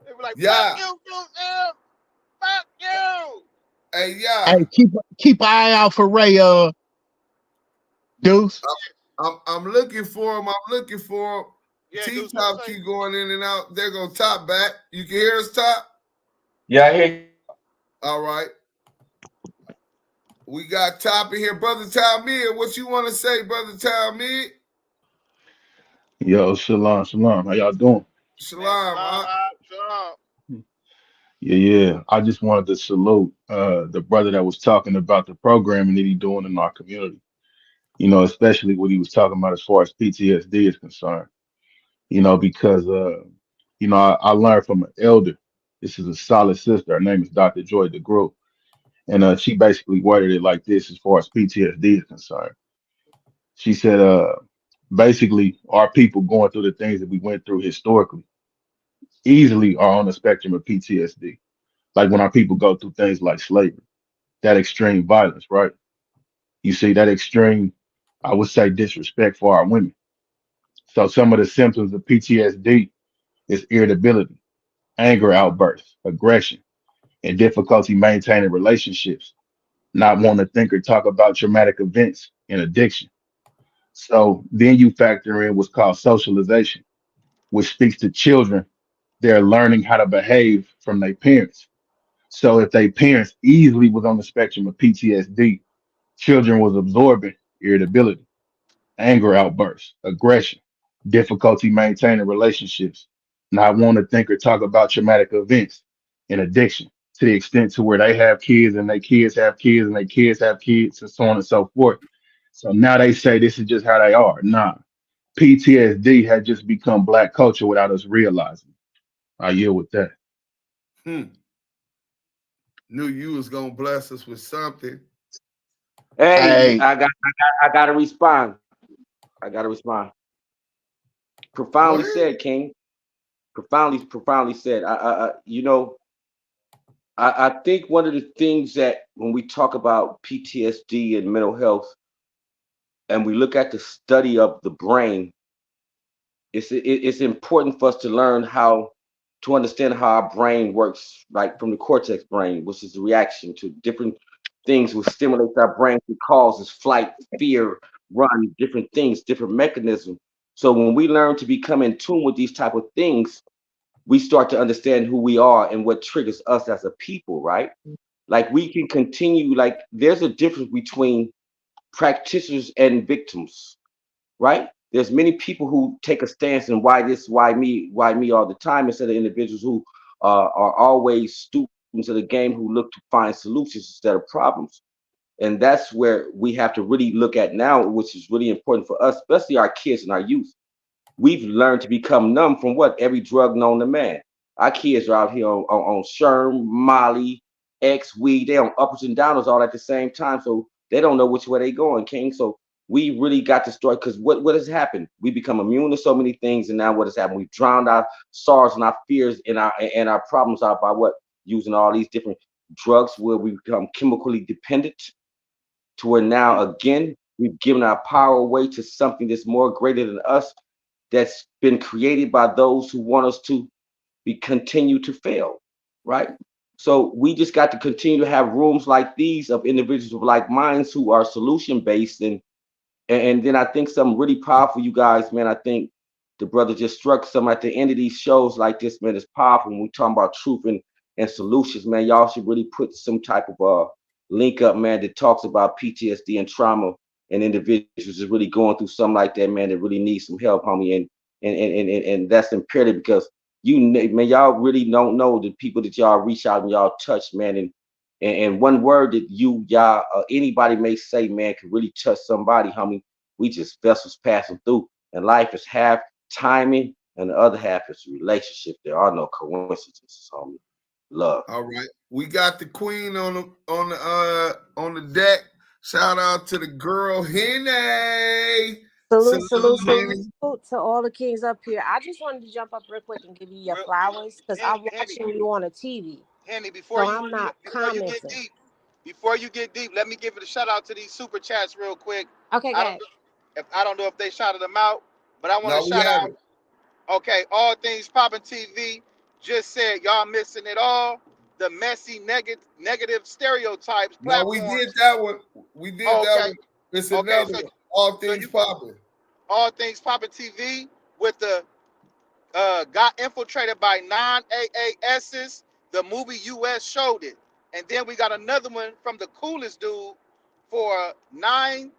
They be like, Yeah. fuck you, Dude. Fuck you. Hey, yeah. Hey, keep an eye out for Ray, Deuce. I'm looking for him. Yeah, T-Top keep going in and out. They're gonna Top back. You can hear us, Top? Yeah, I hear you. All right. We got Top in here. Brother Talmid, what you want to say, Brother Talmid? Yo, shalom. How y'all doing? Shalom. Yeah. I just wanted to salute the brother that was talking about the programming that he's doing in our community. You know, especially what he was talking about as far as PTSD is concerned. You know, because I learned from an elder. This is a solid sister. Her name is Dr. Joy DeGroot. And she basically worded it like this as far as PTSD is concerned. She said, basically, our people going through the things that we went through historically easily are on the spectrum of PTSD. Like when our people go through things like slavery, that extreme violence, right? You see that extreme, I would say, disrespect for our women. So some of the symptoms of PTSD is irritability, anger outbursts, aggression, and difficulty maintaining relationships, not wanting to think or talk about traumatic events and addiction. So then you factor in what's called socialization, which speaks to children. They're learning how to behave from their parents. So if their parents easily was on the spectrum of PTSD, children was absorbing irritability, anger outbursts, aggression, difficulty maintaining relationships, not wanting to think or talk about traumatic events, and addiction to the extent to where they have kids and their kids have kids and their kids have kids and so on and so forth. So now they say this is just how they are. Nah, PTSD had just become black culture without us realizing. I yield with that. Knew you was gonna bless us with something. Hey, I gotta respond. Profoundly said, King. Profoundly said. I think one of the things that when we talk about PTSD and mental health, and we look at the study of the brain, it's important for us to learn how to understand how our brain works, like from the cortex brain, which is the reaction to different things which stimulates our brain to causes flight, fear, run, different things, different mechanisms. So when we learn to become in tune with these type of things, we start to understand who we are and what triggers us as a people, right? Like we can continue, like there's a difference between practitioners and victims, right? There's many people who take a stance and why me all the time instead of individuals who are always students of the game who look to find solutions instead of problems. And that's where we have to really look at now, which is really important for us, especially our kids and our youth. We've learned to become numb from what? Every drug known to man. Our kids are out here on Sherm, Molly, X, weed. They on uppers and downers all at the same time. So they don't know which way they going, King. So we really got to start, because what has happened? We become immune to so many things, and now what has happened? We've drowned our sorrows and our fears and our problems out by what? Using all these different drugs, where we become chemically dependent, to where now again we've given our power away to something that's more greater than us. that's been created by those who want us to continue to fail, right? So we just got to continue to have rooms like these of individuals with like minds who are solution based, and then I think something really powerful, you guys, man. I think the brother just struck some at the end of these shows like this, man. It's powerful when we talking about truth and solutions, man. Y'all should really put some type of link up, man, that talks about PTSD and trauma and individuals is really going through something like that, man, that really needs some help, homie. And that's imperative because man, y'all really don't know the people that y'all reach out and y'all touch, man. And one word that y'all anybody may say, man, can really touch somebody, homie. We just vessels passing through, and life is half timing, and the other half is relationship. There are no coincidences, homie. Love. All right, we got the queen on the deck. Shout out to the girl Henny. Salute Henny. to all the kings up here. I just wanted to jump up real quick and give you your flowers because I'm watching you on a TV. Henny, So I'm not commenting. Before you get deep, let me give it a shout out to these super chats real quick. Okay, go ahead. I don't know if they shouted them out, but I want to shout out. Okay, All Things Poppin' TV just said y'all missing it all. The messy negative stereotypes platforms. No, we did that one. That one. It's another one. All Things Poppin'. All Things Poppin' TV with the got infiltrated by non-AASs. The movie US showed it. And then we got another one from the coolest dude for $9.99.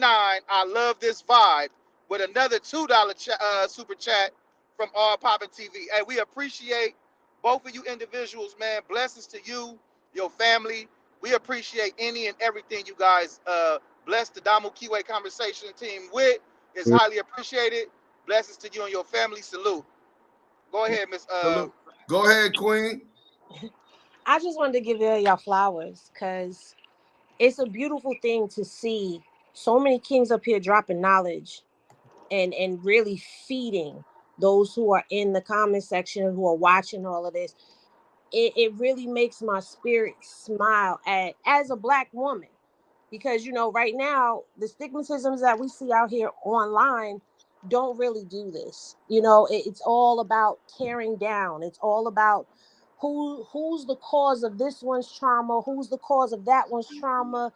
I love this vibe with another $2 super chat from All Poppin' TV. Hey, we appreciate both of you individuals, man. Blessings to you, your family. We appreciate any and everything you guys bless the Damu Kiwe conversation team with. It's highly appreciated. Blessings to you and your family. Salute. Go ahead, Miss. Go ahead, Queen. I just wanted to give y'all flowers because it's a beautiful thing to see so many kings up here dropping knowledge and really feeding those who are in the comment section who are watching all of this. It really makes my spirit smile as a Black woman because, right now, the stigmatisms that we see out here online don't really do this. It's all about tearing down. It's all about who's the cause of this one's trauma, who's the cause of that one's trauma,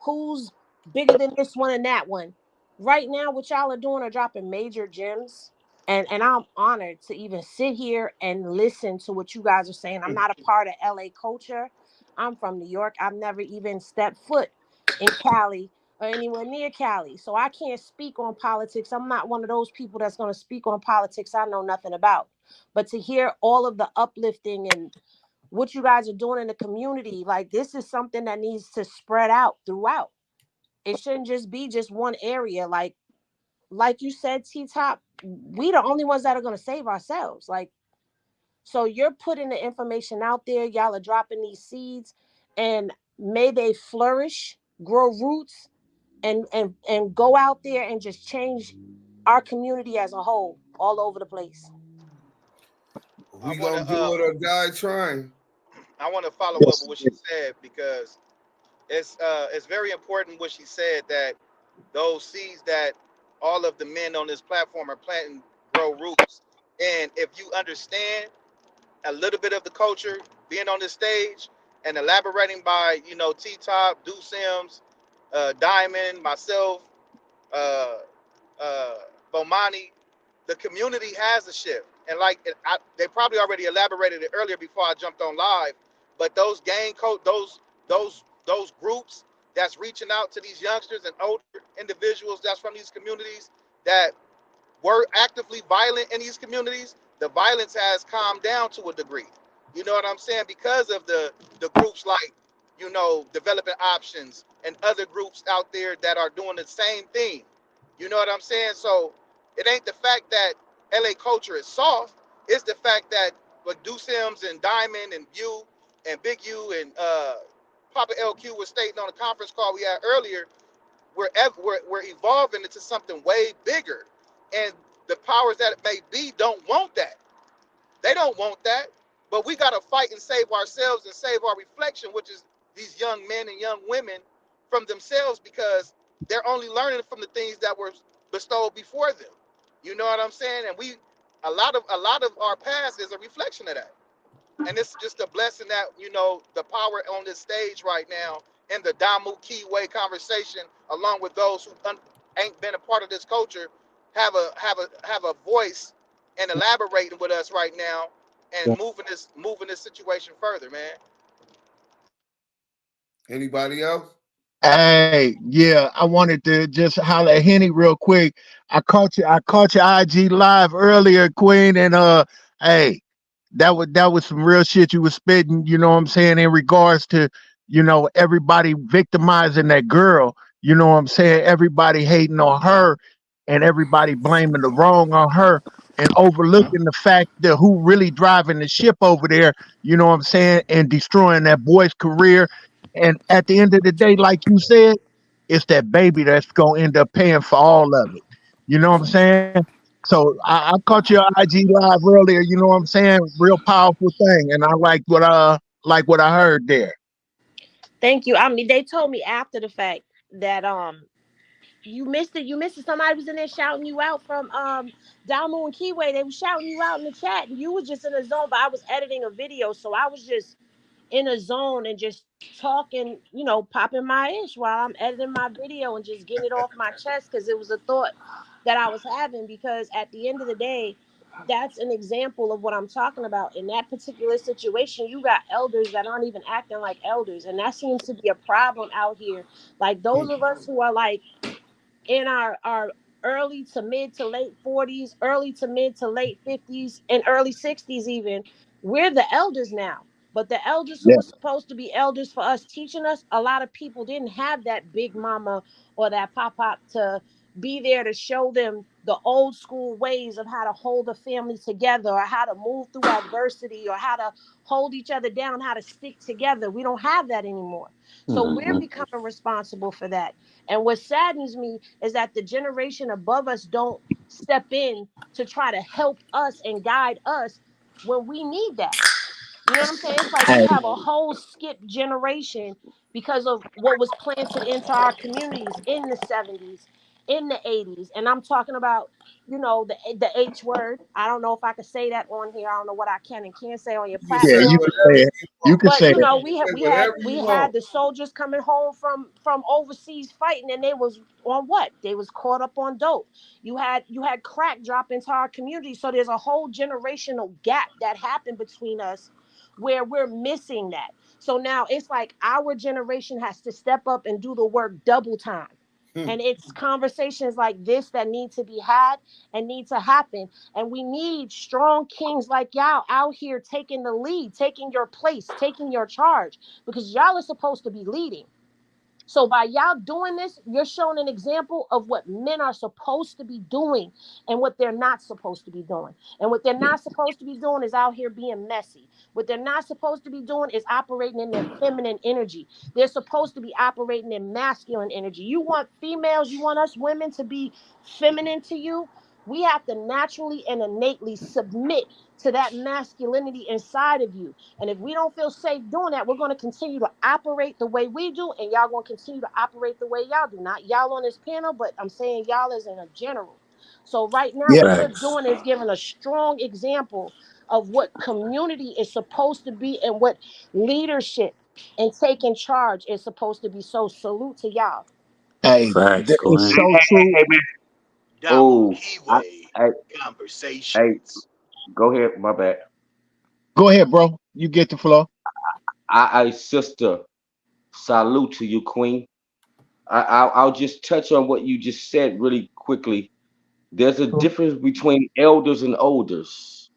who's bigger than this one and that one. Right now, what y'all are doing are dropping major gems. And I'm honored to even sit here and listen to what you guys are saying. I'm not a part of LA culture. I'm from New York. I've never even stepped foot in Cali or anywhere near Cali. So I can't speak on politics. I'm not one of those people that's going to speak on politics I know nothing about. But to hear all of the uplifting and what you guys are doing in the community, like this is something that needs to spread out throughout. It shouldn't just be just one area. Like you said, T-Top, we the only ones that are going to save ourselves. So you're putting the information out there. Y'all are dropping these seeds, and may they flourish, grow roots, and go out there and just change our community as a whole, all over the place. We gonna do it or die trying. I want to follow up with what she said because it's very important what she said that those seeds that all of the men on this platform are planting grow roots. And if you understand a little bit of the culture, being on this stage and elaborating by T-Top, Do Sims, Diamond, myself, Bomani, the community has a shift. And they probably already elaborated it earlier before I jumped on live, but those those groups that's reaching out to these youngsters and older individuals that's from these communities that were actively violent in these communities, the violence has calmed down to a degree. You know what I'm saying? Because of the groups like, Developing Options and other groups out there that are doing the same thing. You know what I'm saying? So it ain't the fact that LA culture is soft. It's the fact that what Do Sims and Diamond and you and Big U and Papa LQ was stating on a conference call we had earlier, we're evolving into something way bigger. And the powers that it may be don't want that. They don't want that. But we got to fight and save ourselves and save our reflection, which is these young men and young women from themselves, because they're only learning from the things that were bestowed before them. You know what I'm saying? And a lot of our past is a reflection of that. And it's just a blessing that, you know, the power on this stage right now in the Damu Kiwe conversation, along with those who ain't been a part of this culture, have a voice and elaborating with us right now and moving this situation further, man. Anybody else? Hey, yeah, I wanted to just holler at Henny real quick. I caught your IG live earlier, Queen, and hey, that was some real shit you was spitting, you know what I'm saying, in regards to, everybody victimizing that girl, you know what I'm saying, everybody hating on her and everybody blaming the wrong on her and overlooking the fact that who really driving the ship over there, you know what I'm saying, and destroying that boy's career. And at the end of the day, like you said, it's that baby that's gonna end up paying for all of it. You know what I'm saying? So I caught your IG live earlier, you know what I'm saying? Real powerful thing. And I like what I heard there. Thank you. I mean, they told me after the fact that you missed it. You missed it. Somebody was in there shouting you out from Damu and Kiwe. They were shouting you out in the chat, and you were just in a zone. But I was editing a video, so I was just in a zone and just talking, popping my ish while I'm editing my video and just getting it off my chest because it was a thought that I was having. Because at the end of the day, that's an example of what I'm talking about. In that particular situation, you got elders that aren't even acting like elders, and that seems to be a problem out here. Like those of us who are like in our early to mid to late 40s, early to mid to late 50s, and early 60s even, we're the elders now. But the elders who Yeah. were supposed to be elders for us, teaching us, a lot of people didn't have that big mama or that pop to be there to show them the old school ways of how to hold a family together, or how to move through adversity, or how to hold each other down, how to stick together. We don't have that anymore. So we're becoming responsible for that. And what saddens me is that the generation above us don't step in to try to help us and guide us when we need that. You know what I'm saying? It's like we Hey, have a whole skip generation because of what was planted into our communities in the 70s, in the 80s. And I'm talking about, the H word. I don't know if I could say that on here. I don't know what I can and can't say on your You can say yeah, you platform. can whatever say it. you You want. can But say it. we had Say we had whatever we you had want. the soldiers coming home from overseas fighting, and they was on what? They was caught up on dope. You had crack drop into our community. So there's a whole generational gap that happened between us where we're missing that. So now it's like our generation has to step up and do the work double time. And it's conversations like this that need to be had and need to happen. And we need strong kings like y'all out here taking the lead, taking your place, taking your charge, because y'all are supposed to be leading. So by y'all doing this, you're showing an example of what men are supposed to be doing and what they're not supposed to be doing. And what they're not supposed to be doing is out here being messy. What they're not supposed to be doing is operating in their feminine energy. They're supposed to be operating in masculine energy. You want females, you want us women to be feminine to you. We have to naturally and innately submit to that masculinity inside of you. And if we don't feel safe doing that, we're going to continue to operate the way we do, and y'all going to continue to operate the way y'all do. Not y'all on this panel, but I'm saying y'all as in a general. So right now, Yeah. what you're doing is giving a strong example of what community is supposed to be and what leadership and taking charge is supposed to be. So salute to y'all. Hey, Facts, it's Queen. so true. Hey, man. Damu Oh, Kiwe hey, hey, conversations. go ahead. My bad. Go ahead, bro. You get the flow. Sister, salute to you, Queen. I'll just touch on what you just said really quickly. There's a difference between elders and elders.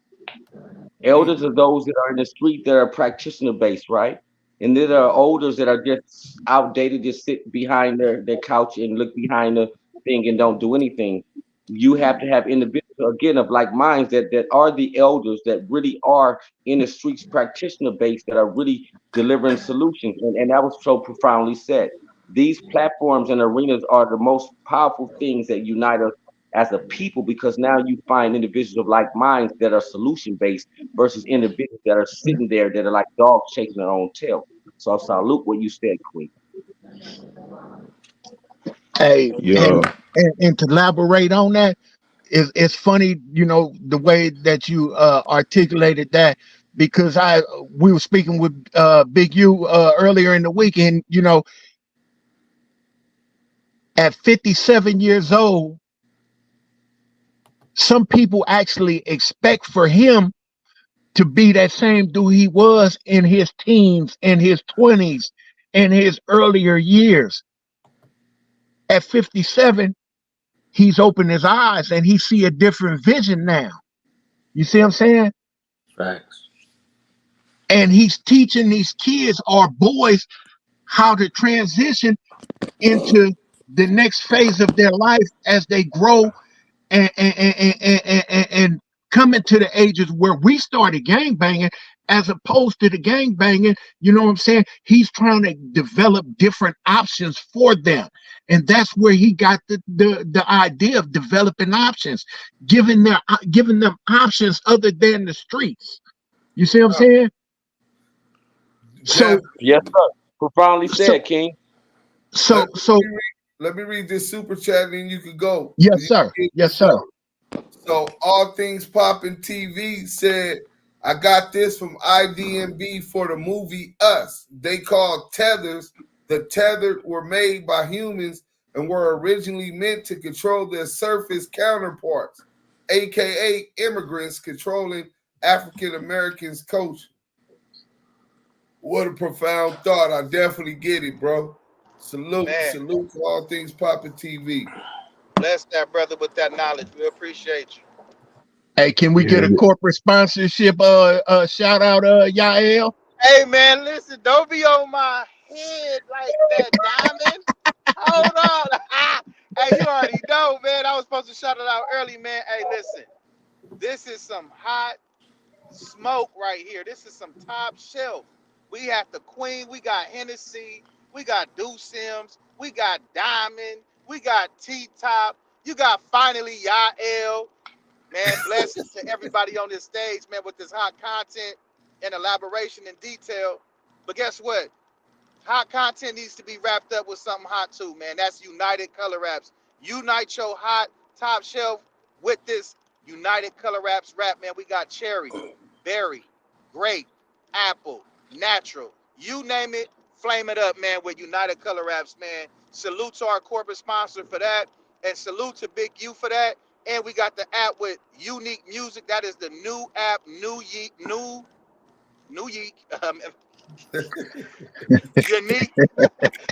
Elders are those that are in the street that are practitioner based, right? And then there are elders that are just outdated, just sit behind their couch and look behind the thing and don't do anything. You have to have individuals again of like minds that are the elders that really are in the streets practitioner based that are really delivering solutions. And that was so profoundly said. These platforms and arenas are the most powerful things that unite us as a people because now you find individuals of like minds that are solution based versus individuals that are sitting there that are like dogs chasing their own tail. So I salute what you said, Queen. Hey, Yeah. and to elaborate on that, it's funny, the way that you articulated that, because we were speaking with Big U earlier in the weekend. At 57 years old, some people actually expect for him to be that same dude he was in his teens, in his 20s, in his earlier years. At 57, he's opened his eyes and he see a different vision now. You see what I'm saying? Facts. And he's teaching these kids or boys how to transition into the next phase of their life as they grow and coming to the ages where we started gang banging, as opposed to the gang banging. You know what I'm saying? He's trying to develop different options for them, and that's where he got the idea of developing options, giving them options other than the streets. You see what I'm saying? So yes, sir. Profoundly said, King. So let me read this super chat, and then you can go. Yes, sir. Yes, sir. So All Things Poppin' TV said, I got this from IDMB for the movie Us. They called tethers. The tethered were made by humans and were originally meant to control their surface counterparts, aka immigrants controlling African Americans' culture. What a profound thought. I definitely get it, bro. Salute to All Things Poppin' TV. Bless that brother with that knowledge. We appreciate you. Hey, can we get a corporate sponsorship shout out, Yael? Hey man, listen, don't be on my head like that, Diamond. Hold on. Hey, you already know, man. I was supposed to shout it out early, man. Hey, listen. This is some hot smoke right here. This is some top shelf. We have the Queen, we got Hennessy, we got Deuce Sims, we got Diamond, we got T-Top, you got finally Yael. Man, blessings to everybody on this stage, man, with this hot content and elaboration and detail. But guess what? Hot content needs to be wrapped up with something hot too, man. That's United Color Wraps. Unite your hot top shelf with this United Color Wraps wrap, man. We got cherry, berry, grape, apple, natural. You name it, flame it up, man, with United Color Wraps, man. Salute to our corporate sponsor for that, and salute to Big U for that. And we got the app with Unique Music. That is the new app, New Yeek.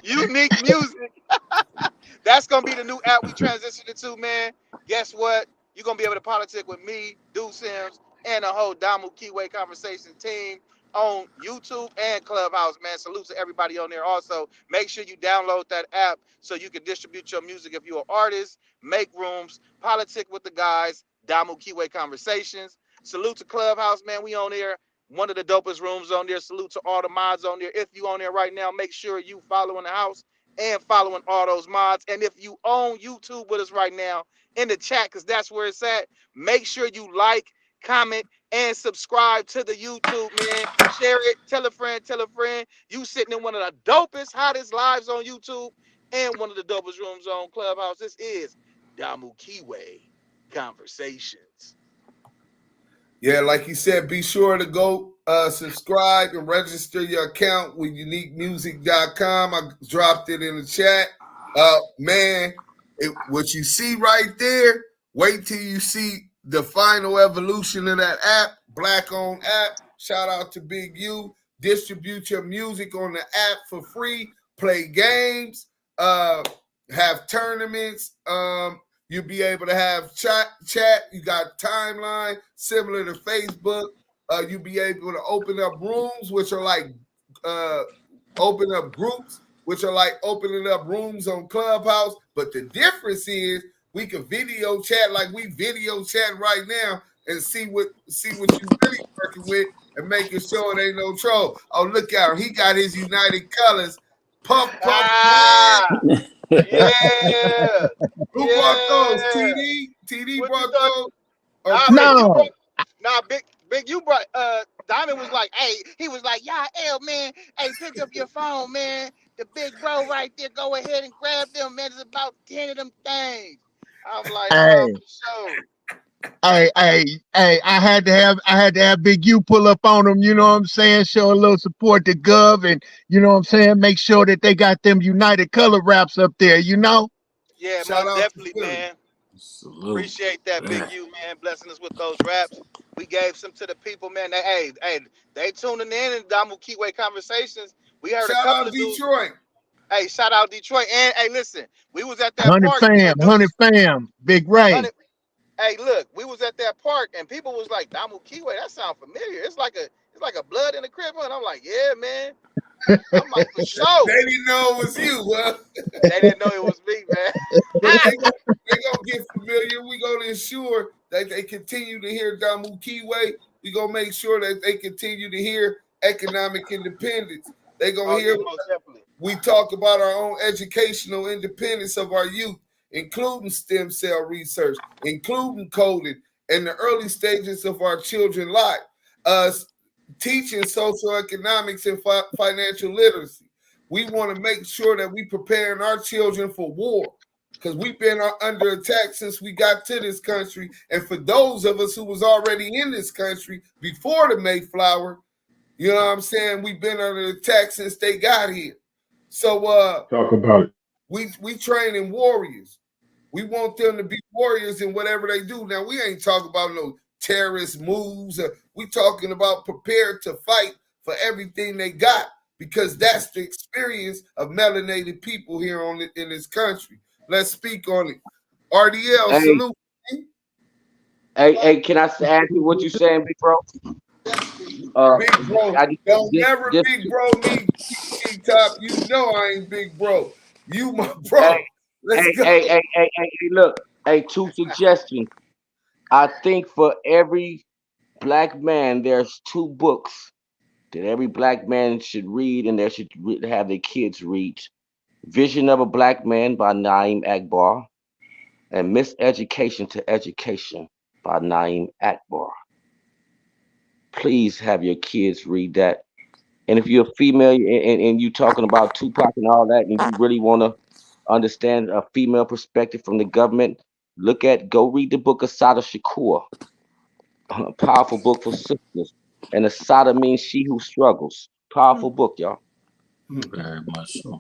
Unique Music. That's gonna be the new app we transitioned into, man. Guess what? You're gonna be able to politic with me, Deuce Sims, and the whole Damu Kiwe conversation team on YouTube and Clubhouse, man. Salute to everybody on there. Also, make sure you download that app so you can distribute your music if you're an artist, make rooms, politic with the guys, Damu Kiwe conversations. Salute to Clubhouse, man. We on there. One of the dopest rooms on there. Salute to all the mods on there. If you on there right now, make sure you following the house and following all those mods. And if you own YouTube with us right now, in the chat, because that's where it's at, make sure you like, comment, and subscribe to the YouTube, man. Share it, tell a friend, tell a friend. You sitting in one of the dopest, hottest lives on YouTube and one of the dopest rooms on Clubhouse. This is Damu Kiwe Conversations. Yeah, like you said, be sure to go subscribe and register your account with uniquemusic.com. I dropped it in the chat. Man, what you see right there, wait till you see the final evolution of that app, Black-owned app. Shout out to Big U. Distribute your music on the app for free. Play games, have tournaments, you'll be able to have chat. You got timeline similar to Facebook. You'll be able to open up rooms, which are like open up groups, which are like opening up rooms on Clubhouse. But the difference is we can video chat like we video chatting right now and see what you really working with and making sure it ain't no troll. Oh, look out. He got his United Colors. Puff. Yeah. Who brought those? TD What brought those? Big you brought Diamond was like, hey, he was like, man, hey, pick up your phone, man. The big bro right there, go ahead and grab them, man. There's about 10 of them things. I'm like, Hey, for sure. I had to have Big U pull up on them, you know what I'm saying? Show a little support to Gov, and you know what I'm saying, make sure that they got them United Color wraps up there, you know? Yeah, Shout most out to definitely, Philly. man. Salute. Appreciate that, Big Man. U, man, blessing us with those raps. We gave some to the people, man. They tuning in Damu Kiwe conversations. We heard a Shout couple out of dudes. Detroit. Hey, shout out Detroit. And hey, listen, we was at that 100 park, fam, and 100 dudes, fam, Big Ray. 100. Hey, look, we was at that park, and people was like, Damu Kiwe, that sound familiar. It's like a blood in the crib. And I'm like, yeah, man. I'm like, for sure. They didn't know it was you, huh? They didn't know it was me, man. But they gonna get familiar. We gonna ensure that they continue to hear Damu Kiwe. We gonna make sure that they continue to hear economic independence. They gonna Oh, hear yeah, most definitely. we talk about our own educational independence of our youth, including stem cell research, including coding, and the early stages of our children's life. Teaching social economics and financial literacy. We want to make sure that we preparing our children for war, because we've been under attack since we got to this country. And for those of us who was already in this country before the Mayflower, you know what I'm saying, we've been under attack since they got here. So talk about it. We training warriors. We want them to be warriors in whatever they do. Now, we ain't talking about no terrorist moves. We talking about prepared to fight for everything they got, because that's the experience of melanated people here in this country. Let's speak on it. RDL, Hey, salute. hey, can I add to what you saying, big bro? Big bro, don't never big bro me, T-Top. You know I ain't big bro. You my bro. Let's go. Hey, look. Hey, 2 suggestions. I think for every black man, there's 2 books that every black man should read, and they should have their kids read. Vision of a Black Man by Naeem Akbar, and Miseducation to Education by Naeem Akbar. Please have your kids read that. And if you're a female and you talking about Tupac and all that, and you really want to understand a female perspective from the government, go read the book of Sada Shakur, a powerful book for sisters. And Asada means she who struggles. Powerful book, y'all. Very much so.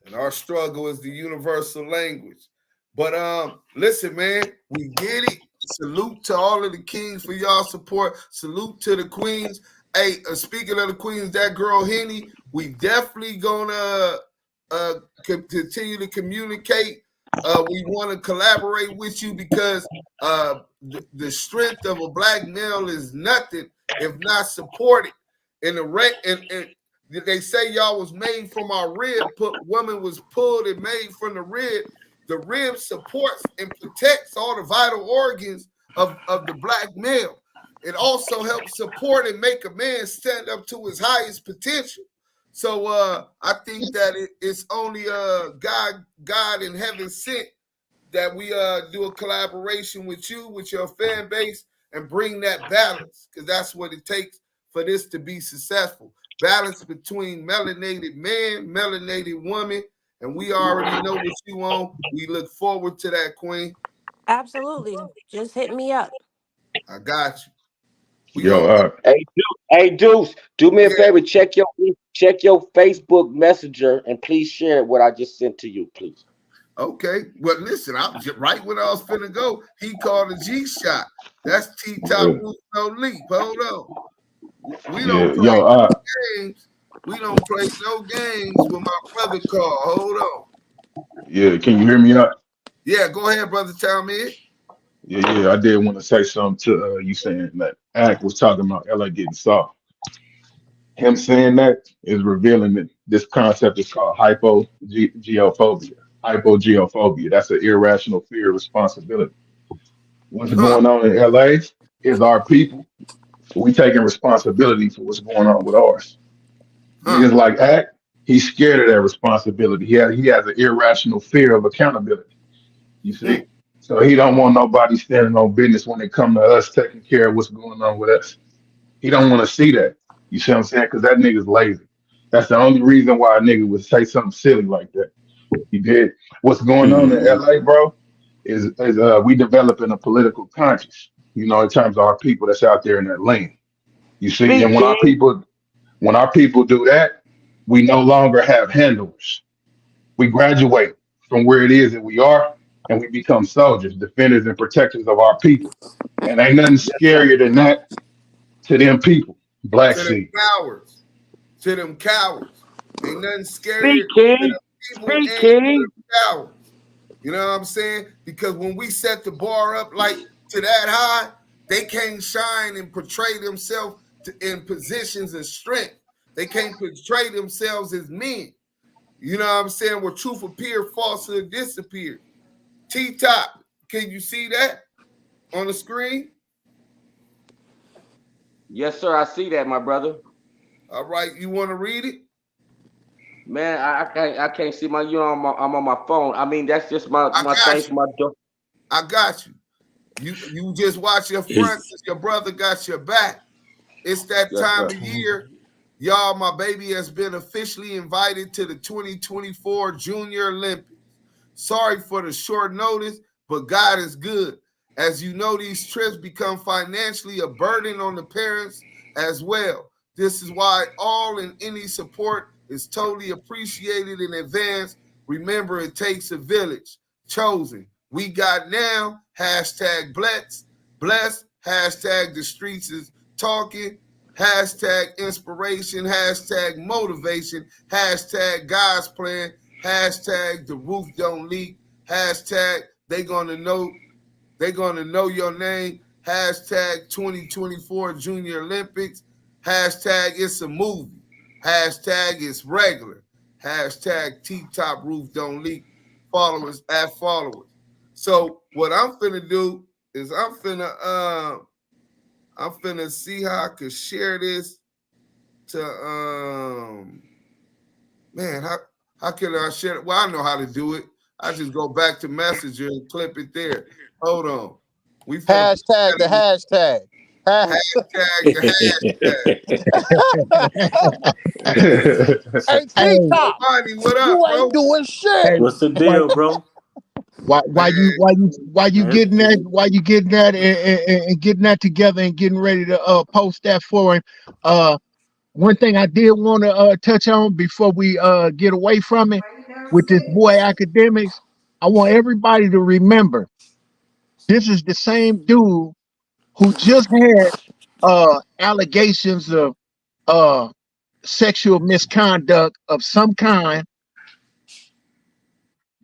And our struggle is the universal language. But listen, man, we get it. Salute to all of the kings for y'all support. Salute to the queens. Hey, speaking of the queens, that girl Henny, we definitely gonna continue to communicate. We want to collaborate with you, because the strength of a black male is nothing if not supported. And they say y'all was made from our rib. Woman was pulled and made from the rib. The rib supports and protects all the vital organs of the black male. It also helps support and make a man stand up to his highest potential. So I think that it's only God in heaven sent that we do a collaboration with you, with your fan base, and bring that balance, because that's what it takes for this to be successful. Balance between melanated man, melanated woman, and we already know what you on. We look forward to that, Queen. Absolutely. Just hit me up. I got you. Hey, Deuce, do me a favor. Check your Facebook Messenger and please share what I just sent to you, please. Okay. Well, listen, right when I was finna go, he called a G shot. That's T-Top no leap. Hold on. We don't play games. We don't play no games with my brother call. Hold on. Yeah, can you hear me out? Yeah, go ahead, brother. Tell me. Yeah, I did want to say something to you saying that Ack was talking about LA getting soft. Him saying that is revealing that this concept is called hypogeophobia. Hypogeophobia. That's an irrational fear of responsibility. What's going on in LA is our people. We taking responsibility for what's going on with ours. Niggas like Ack, he's scared of that responsibility. He has an irrational fear of accountability. You see? So he don't want nobody standing on business when it come to us taking care of what's going on with us. He don't want to see that. You see what I'm saying? Because that nigga's lazy. That's the only reason why a nigga would say something silly like that. He did. What's going on in LA, bro? is we developing a political conscience, you know, in terms of our people that's out there in that lane. You see, and when our people do that, we no longer have handlers. We graduate from where it is that we are, and we become soldiers, defenders, and protectors of our people. And ain't nothing scarier than that to them people. Black To them Sea. cowards. To them cowards. Ain't nothing scary Speak, to King. them people Speak, and to King. them cowards. You know what I'm saying? Because when we set the bar up like to that high, they can't shine and portray themselves in positions of strength. They can't portray themselves as men. You know what I'm saying? Where truth appear, falsehood disappear. T-Top, can you see that on the screen? Yes, sir. I see that, my brother. All right, you want to read it? Man, I can't see my. You know, I'm on my phone. I mean, that's just my thing for my door. I got you. You just watch your front because your brother got your back. It's that Yes, time sir. of year. Y'all, my baby has been officially invited to the 2024 Junior Olympics. Sorry for the short notice, but God is good. As you know, these trips become financially a burden on the parents as well. This is why all and any support is totally appreciated in advance. Remember, it takes a village. Chosen. We got now. Hashtag blessed. Hashtag the streets is talking. Hashtag inspiration. Hashtag motivation. Hashtag God's plan. Hashtag the roof don't leak. Hashtag they gonna know your name. Hashtag 2024 Junior Olympics. Hashtag it's a movie. Hashtag it's regular. Hashtag T-Top roof don't leak. Followers at followers. So what I'm finna do is I'm finna see how I could share this to man, how can I share it? Well, I know how to do it. I just go back to Messenger and clip it there. Hold on. We finna Hashtag the hashtag. hashtag the hashtag. Hey, Hey, T-Top, Money, what up, you bro? ain't doing shit. hey, What's the why, deal, bro? why you Man, getting that? Why you getting that and getting that together and getting ready to post that for him? One thing I did want to touch on before we get away from it with this boy Academics, I want everybody to remember this is the same dude who just had allegations of uh sexual misconduct of some kind,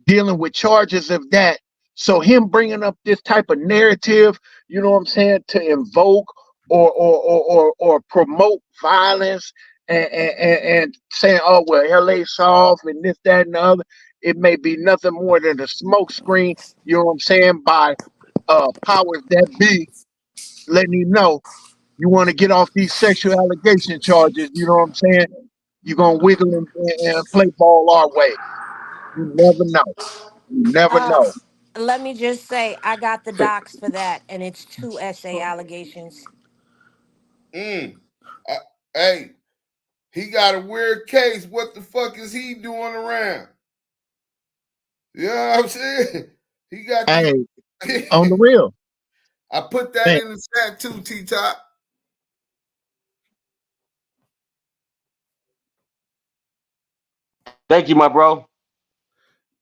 dealing with charges of that. So him bringing up this type of narrative, you know what I'm saying, to invoke or promote violence and saying, oh well, LA soft and this, that, and the other. It may be nothing more than a smoke screen, you know what I'm saying, by powers that be, letting you know you want to get off these sexual allegation charges, you know what I'm saying? You're gonna wiggle and play ball our way. You never know. You never Uh, know. let me just say, I got the docs for that, and it's 2 essay allegations. Uh, hey, he got a weird case. What the fuck is he doing around? You know what I'm saying? He got Hey, these. on the real. I put that Hey, in the chat too, T-Top. Thank you, my bro.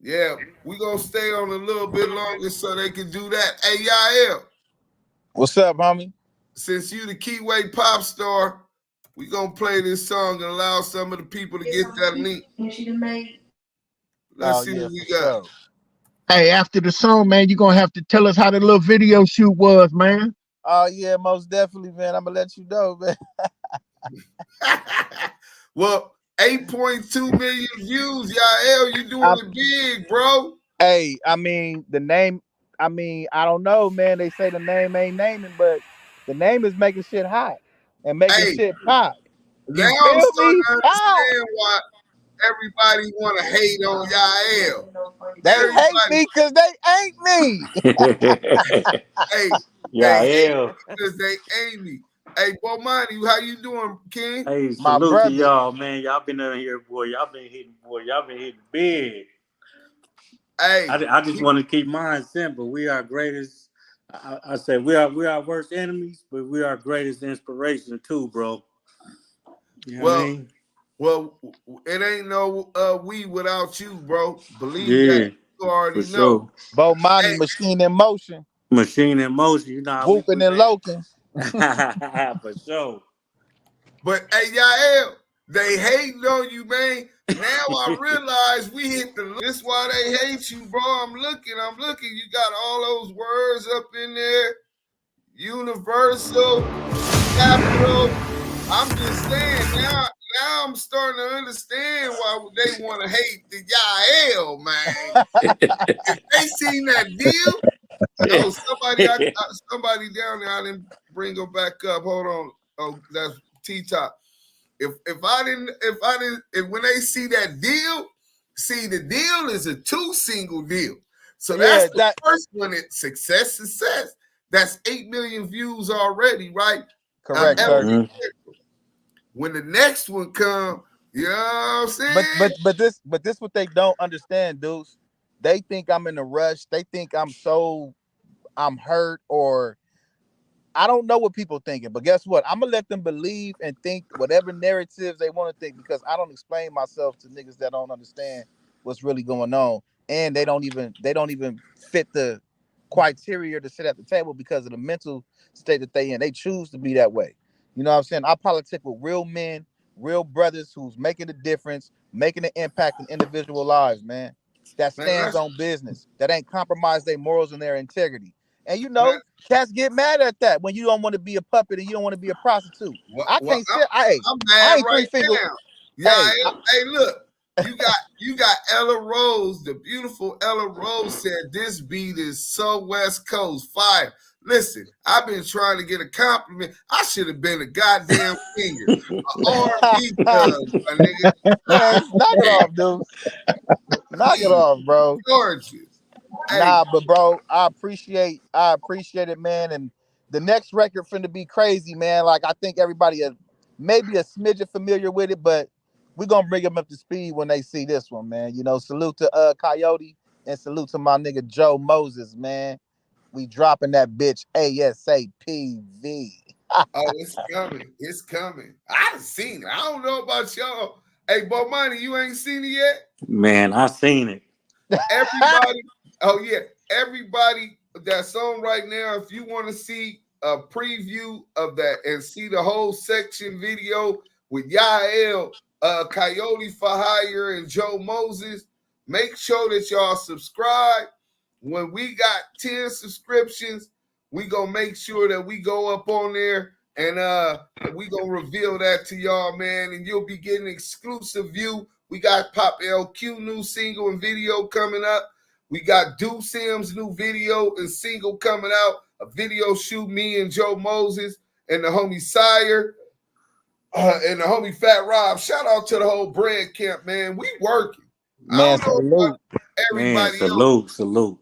Yeah, we gonna stay on a little bit longer so they can do that. Hey, Yael, What's up, homie? since you the Kiwe pop star, we gonna play this song and allow some of the people to get that link. Let's Oh see yeah, what we for got. sure. hey, after the song, man, you're gonna have to tell us how the little video shoot was, man. Oh yeah, most definitely, man. I'm gonna let you know, man. Well, 8.2 million views, Yael. You doing it big, bro. Hey, I mean the name. I mean, I don't know, man. They say the name ain't naming, but the name is making shit hot and making Hey, shit pop. now You I'm feel starting me? to Ah! understand why everybody want to hate on Yael. They hate Everybody, me because they ain't me. hey, they yeah, hate yeah. because they ain't me. Hey, Bomani, how you doing, King? Hey, My salute to brother. y'all, man. Y'all been in here, boy. Y'all been hitting big. Hey, I just want to keep mine simple. We are greatest. I said we are worst enemies, but we are greatest inspiration too, bro. You know what I mean? Well, it ain't no we without you, bro. Believe Yeah, that. You already for know. sure. Bo Money, Hey, Machine in Motion, Machine in motion. You know how we Whooping put and Loking. that. For sure. but hey, Yael, they hating on you, man. Now I realize we hit the. This why they hate you, bro. I'm looking. You got all those words up in there. Universal, capital. I'm just saying now. Now I'm starting to understand why they want to hate the Yael, man. If they seen that deal, oh, somebody down there. I didn't bring her back up. Hold on. Oh, that's T-Top. If when they see that deal, see the deal is a 2 single deal. So that's the first one. It's success. That's 8 million views already, right? Correct, sir. When the next one come, you know what I'm saying? But this what they don't understand, dudes. They think I'm in a rush. They think I'm hurt, or I don't know what people thinking. But guess what? I'm gonna let them believe and think whatever narratives they want to think, because I don't explain myself to niggas that don't understand what's really going on, and they don't even fit the criteria to sit at the table because of the mental state that they in. They choose to be that way. You know what I'm saying? I politic with real men, real brothers who's making a difference, making an impact in individual lives, man. That stands on business, that ain't compromised their morals and their integrity. And you know, cats get mad at that when you don't want to be a puppet and you don't want to be a prostitute. I can't sit. I'm mad I ain't right three fingers. now. Yeah, hey, look, you got Ella Rose, the beautiful Ella Rose said this beat is so West Coast fire. Listen, I've been trying to get a compliment. I should have been a goddamn singer, an R&B thug, my nigga. Man, knock it off, dude. Knock it off, bro. Gorgeous. Nah, but bro, I appreciate it, man. And the next record finna be crazy, man. Like, I think everybody maybe a smidgen familiar with it, but we're gonna bring them up to speed when they see this one, man. You know, salute to Coyote and salute to my nigga Joe Moses, man. We dropping that bitch ASAPV. Oh, it's coming. It's coming. I've seen it. I don't know about y'all. Hey, Bo Money, you ain't seen it yet? Man, I seen it. Everybody, oh yeah, everybody that's on right now, if you want to see a preview of that and see the whole section video with Yael, Coyote for Hire, and Joe Moses, make sure that y'all subscribe. When we got 10 subscriptions, we gonna make sure that we go up on there and we gonna reveal that to y'all, man, and you'll be getting exclusive view. We got Pop LQ new single and video coming up. We got Do Sims new video and single coming out. A video shoot, me and Joe Moses and the homie Sire and the homie Fat Rob. Shout out to the whole Bread Camp, man. We working. Man, I don't know about everybody else. Salute.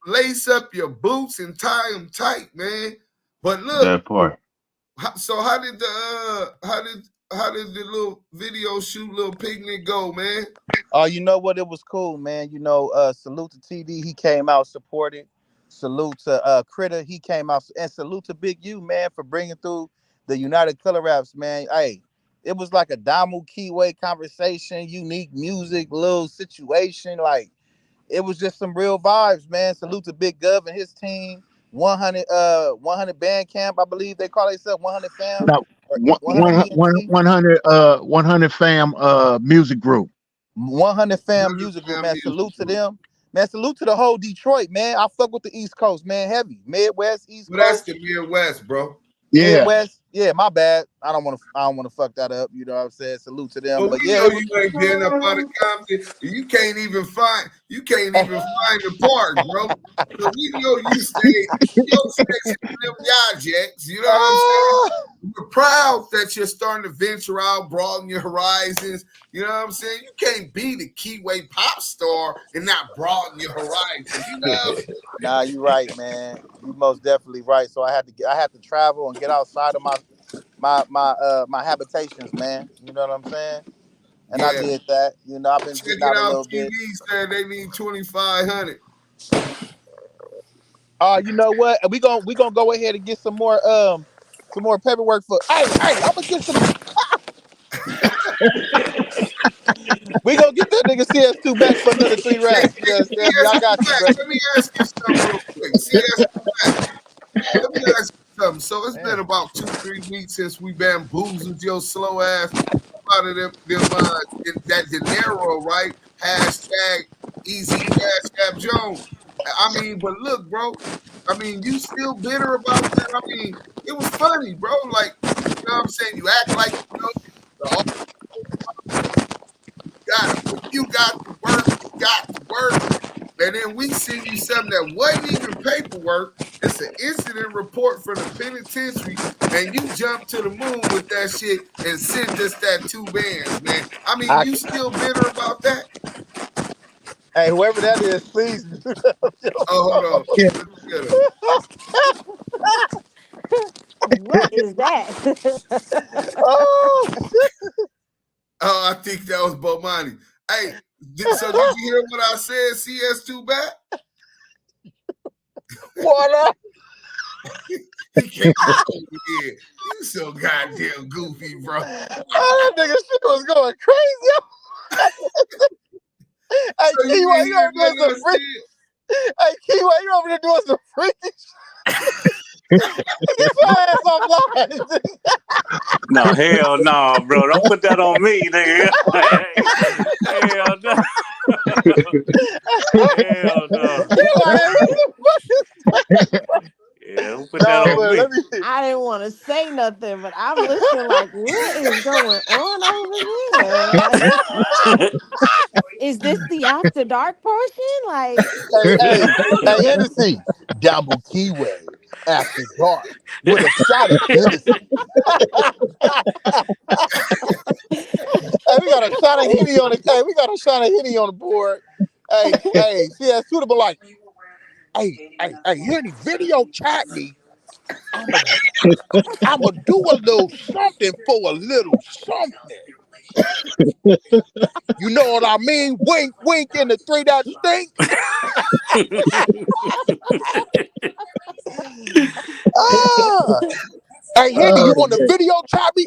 Lace up your boots and tie them tight, man. But look, that part. So how did the little video shoot, little picnic go, man? Oh, you know what? It was cool, man. You know, salute to TD, he came out supported. Salute to Critter, he came out, and salute to Big U, man, for bringing through the United Color Raps, man. Hey, it was like a Damu Kiwe conversation, unique music, little situation. Like, it was just some real vibes, man. Salute to Big Gov and his team. 100 band camp, I believe they call themselves 100 fam. No, 100 fam music group. 100 fam music group, man. Salute to them. Man, salute to the whole Detroit, man. I fuck with the East Coast, man. Heavy. Midwest, East Coast. That's the Midwest, bro. Yeah. Midwest. Yeah, my bad. I don't want to fuck that up. You know what I'm saying? Salute to them. But yeah, you ain't been up out of Compton. You can't even find the park, bro. So we know you stay your section in them projects. You know what I'm saying? We're proud that you're starting to venture out, broaden your horizons. You know what I'm saying? You can't be the Kiwe pop star and not broaden your horizons. You know? Nah, you right, man. You most definitely right. So I had to travel and get outside of my habitations, man. You know what I'm saying? and I did that. You know, I've been Check getting it out a out. little bit. TV said they need 2,500. You know what? We gonna go ahead and get some more paperwork for. Hey, I'm gonna get some. We gonna get that nigga CS2 back for another 3 racks. Yes, I got you, bro. Let me ask you something real quick. CS2 back. Let me ask you something. So it's been about 2-3 weeks since we bamboozled your slow ass out of them that dinero, right? Hashtag Easy Cash App Jones. I mean, but look, bro. I mean, you still bitter about that? I mean, it was funny, bro. Like, you know what I'm saying? You act like you know you got to work, and then we send you something that wasn't even paperwork. It's an incident report from the penitentiary, and you jump to the moon with that shit and send us that 2 bands, man. I mean, you still bitter about that? Hey, whoever that is, please. Hold on. Yeah. Let's get him. What is that? Oh, I think that was Bomani. Hey, so did you hear what I said? CS2 back? What? He can't over here. You so goddamn goofy, bro. Oh, that nigga shit was going crazy. Hey, So Key, why you over there doing some freaky? Hey, Key, why you over there doing some freaky? Get your ass offline. No, hell no, bro. Don't put that on me, nigga. Hell no. Hell no. Yeah, don't put that on me. I didn't want to say nothing, but I'm listening like, what is going on over here? Like, is this the after dark portion? Like, hey, Hennessy, Damu Kiwe after dark with a shot of Hennessy. Hey, we got a shot of Henny on the. Hey, we got a shot of Henny on the board. Hey, see that suitable like. Hey, Henny, video chat me. I'ma do a little something for a little something. You know what I mean? Wink, wink in the 3 that stink. Hey, Henny, you want to video chat me?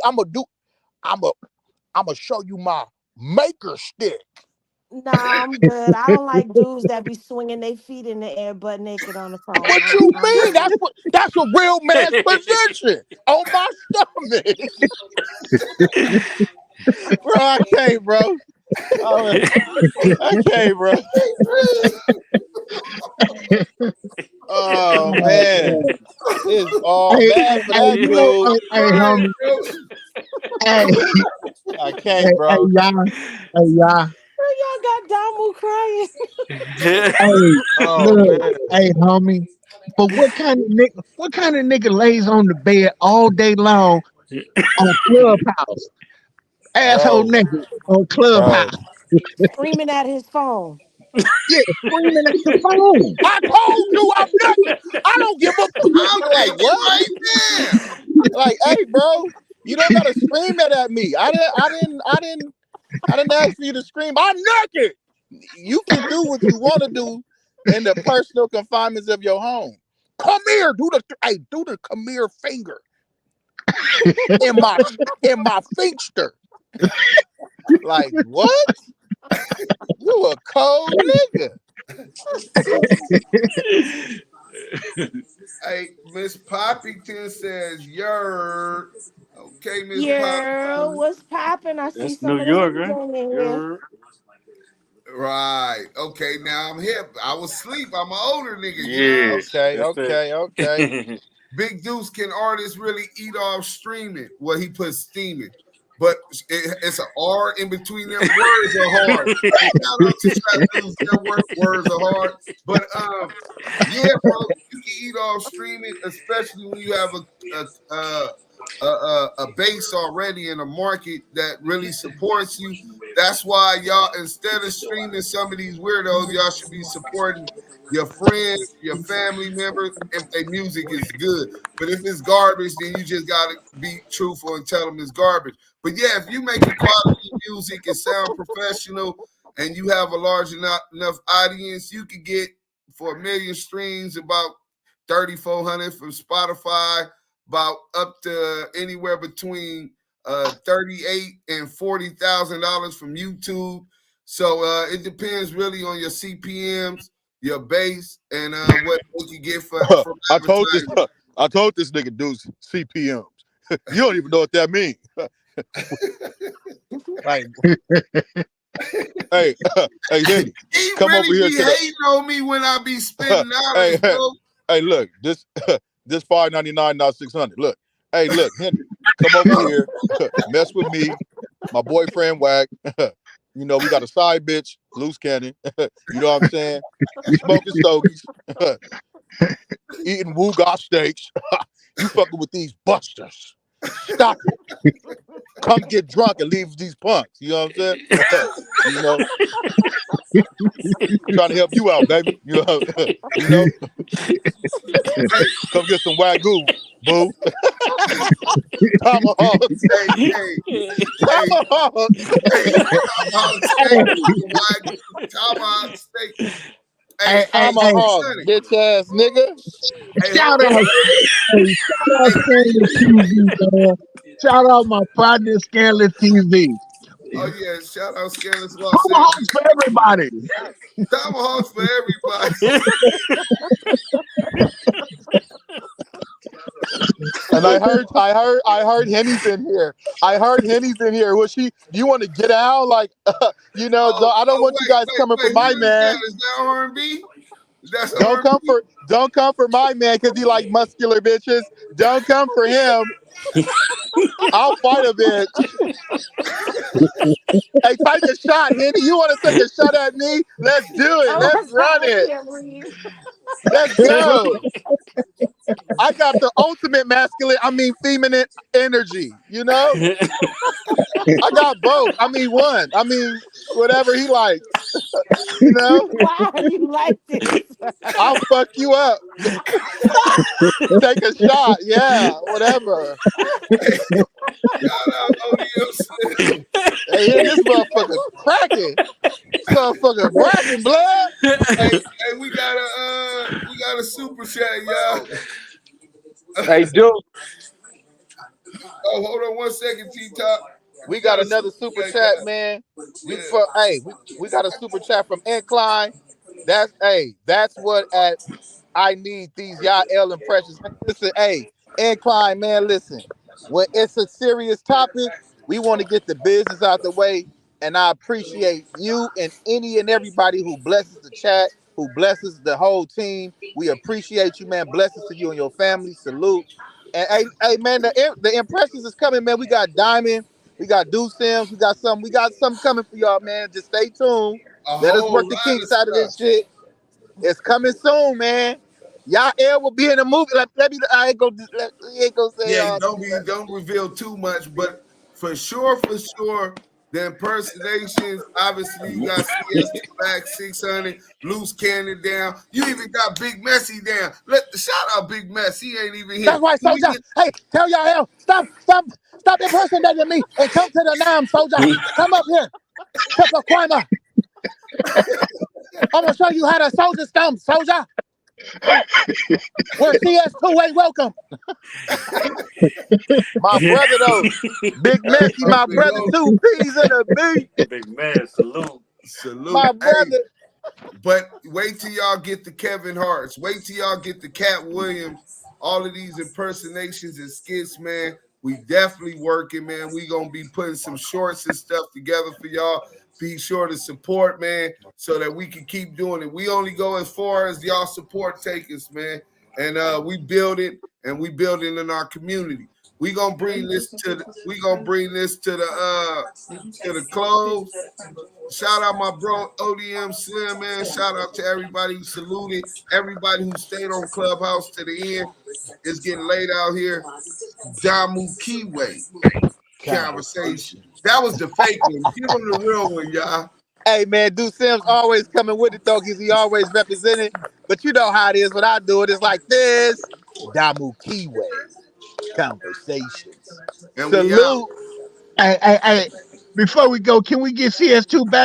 I'ma show you my maker stick. nah, I'm good. I don't like dudes that be swinging their feet in the air butt naked on the phone. What you mean? That's a real man's position on my stomach. Bro, I can't, bro. I can't, bro. Oh man, it's all bad for that dude. Hey, homie. Hey, I can't, bro. Hey, y'all. Y'all got Damu crying. Hey, homie. But what kind of nigga lays on the bed all day long on Clubhouse? Asshole nigga on Clubhouse. Screaming at his phone. Yeah, screaming at the phone. I told you I'm nothing. I don't give a fuck. I'm Like what? right there. Like, hey, bro, you don't gotta scream that at me. I didn't ask for you to scream. I'm naked. You can do what you want to do in the personal confinements of your home. Come here, do the come here finger in my finger. Like what? You a cold nigga. Hey, Miss Poppington says, "Yer." Okay, Miss Girl, what's popping? I see That's some New of York, them huh? in here. Right. Okay, now I'm hip. I was asleep. I'm an older nigga. Yes. Okay. Big Deuce, can artists really eat off streaming? Well, he put steaming. But it's an R in between them. Words are hard. Words are hard. But yeah, bro, you can eat off streaming, especially when you have a base already in a market that really supports you. That's why y'all, instead of streaming some of these weirdos, y'all should be supporting your friends, your family members, if their music is good. But if it's garbage, then you just gotta be truthful and tell them it's garbage. But yeah, if you making quality music and sound professional and you have a large enough audience, you could get for 1 million streams about 3,400 from Spotify, about up to anywhere between $38,000 and $40,000 from YouTube. So it depends really on your CPMs, your bass, and what you get from I told advertising. this nigga Deuce CPMs. You don't even know what that means. Like, hey, Henny, He come really over here be to hating on me when I be spitting knowledge, bro. Hey, look, this $5.99, not $600. Look, hey, look, Henry, come over here, mess with me, my boyfriend Wack. You know, we got a side bitch, loose cannon. You know what I'm saying? We smoking stogies, eating Wooga steaks. You fucking with these busters. Stop it. Come get drunk and leave these punks. You know what I'm saying? You know, trying to help you out, baby. You know, come get some Wagyu, boo. Tomahawks. Tomahawks. Tomahawk steak. Hey, Tomahawk, bitch ass nigga. Shout out Scandalous TV, man. Shout out my partner Scandalous TV. Oh yeah, shout out Scandalous Los Tomahawks for everybody. Tomahawks for everybody. And I heard Henny's in here. Was she? Do you want to get out? Like, you know, I don't want you guys coming for my man. Is that R&B? Don't come for my man because he like muscular bitches. Don't come for him. I'll fight a bitch. Hey, take a shot, Henny. You want to take a shot at me? Let's do it. Let's run it. Let's go. I got the ultimate feminine energy, you know? I got both. One. Whatever he likes. You know? Why are you like this? I'll fuck you up. Take a shot. Yeah, whatever. Hey, this motherfucker cracking. This motherfucker rapping, blood. Hey, we got a super chat, y'all. Hey, dude. Oh, hold on 1 second, T-Top. We got another super chat, man. We got a super chat from Incline. That's what I need these y'all impressions. Listen, Incline, man, listen. When it's a serious topic, we want to get the business out the way. And I appreciate you and any and everybody who blesses the chat, who blesses the whole team. We appreciate you, man. Blessings to you and your family. Salute. And hey, man, the impressions is coming, man. We got Diamond, we got Deuce Sims, we got something coming for y'all, man. Just stay tuned. Let us work the kinks out of this shit. It's coming soon, man. Y'all will be in the movie. Like, I ain't gonna say. Yeah, don't reveal too much, but for sure, the impersonations. Obviously, you got CS back 600, Loose Cannon down. You even got Big Messy down. Shout out Big Mess. He ain't even here. That's right, Soldier. Hey, tell y'all stop impersonating me and come to the NAM, Soldier. Come up here. I'm gonna show you how to soldier stomp, Soldier. Where CS2 ain't welcome. My brother though, Big Messy, my brother, 2 P's in a B. Big man, salute. My brother. But wait till y'all get the Kevin Harts. Wait till y'all get the Cat Williams. All of these impersonations and skits, man. We definitely working, man. We gonna be putting some shorts and stuff together for y'all. Be sure to support, man, so that we can keep doing it. We only go as far as y'all support take us, man. And we build it, and we build it in our community. We gonna bring this to the close. Shout out my bro ODM Slim, man. Shout out to everybody who saluted, everybody who stayed on Clubhouse to the end. It's getting late out here. Damu Kiwe conversation. That was the fake one. Give him the real one, y'all. Hey, man, Deuce Sims always coming with it, though, because he always represented. But you know how it is when I do it. It's like this. Damu Kiwe conversations. And salute. Hey, before we go, can we get CS2 back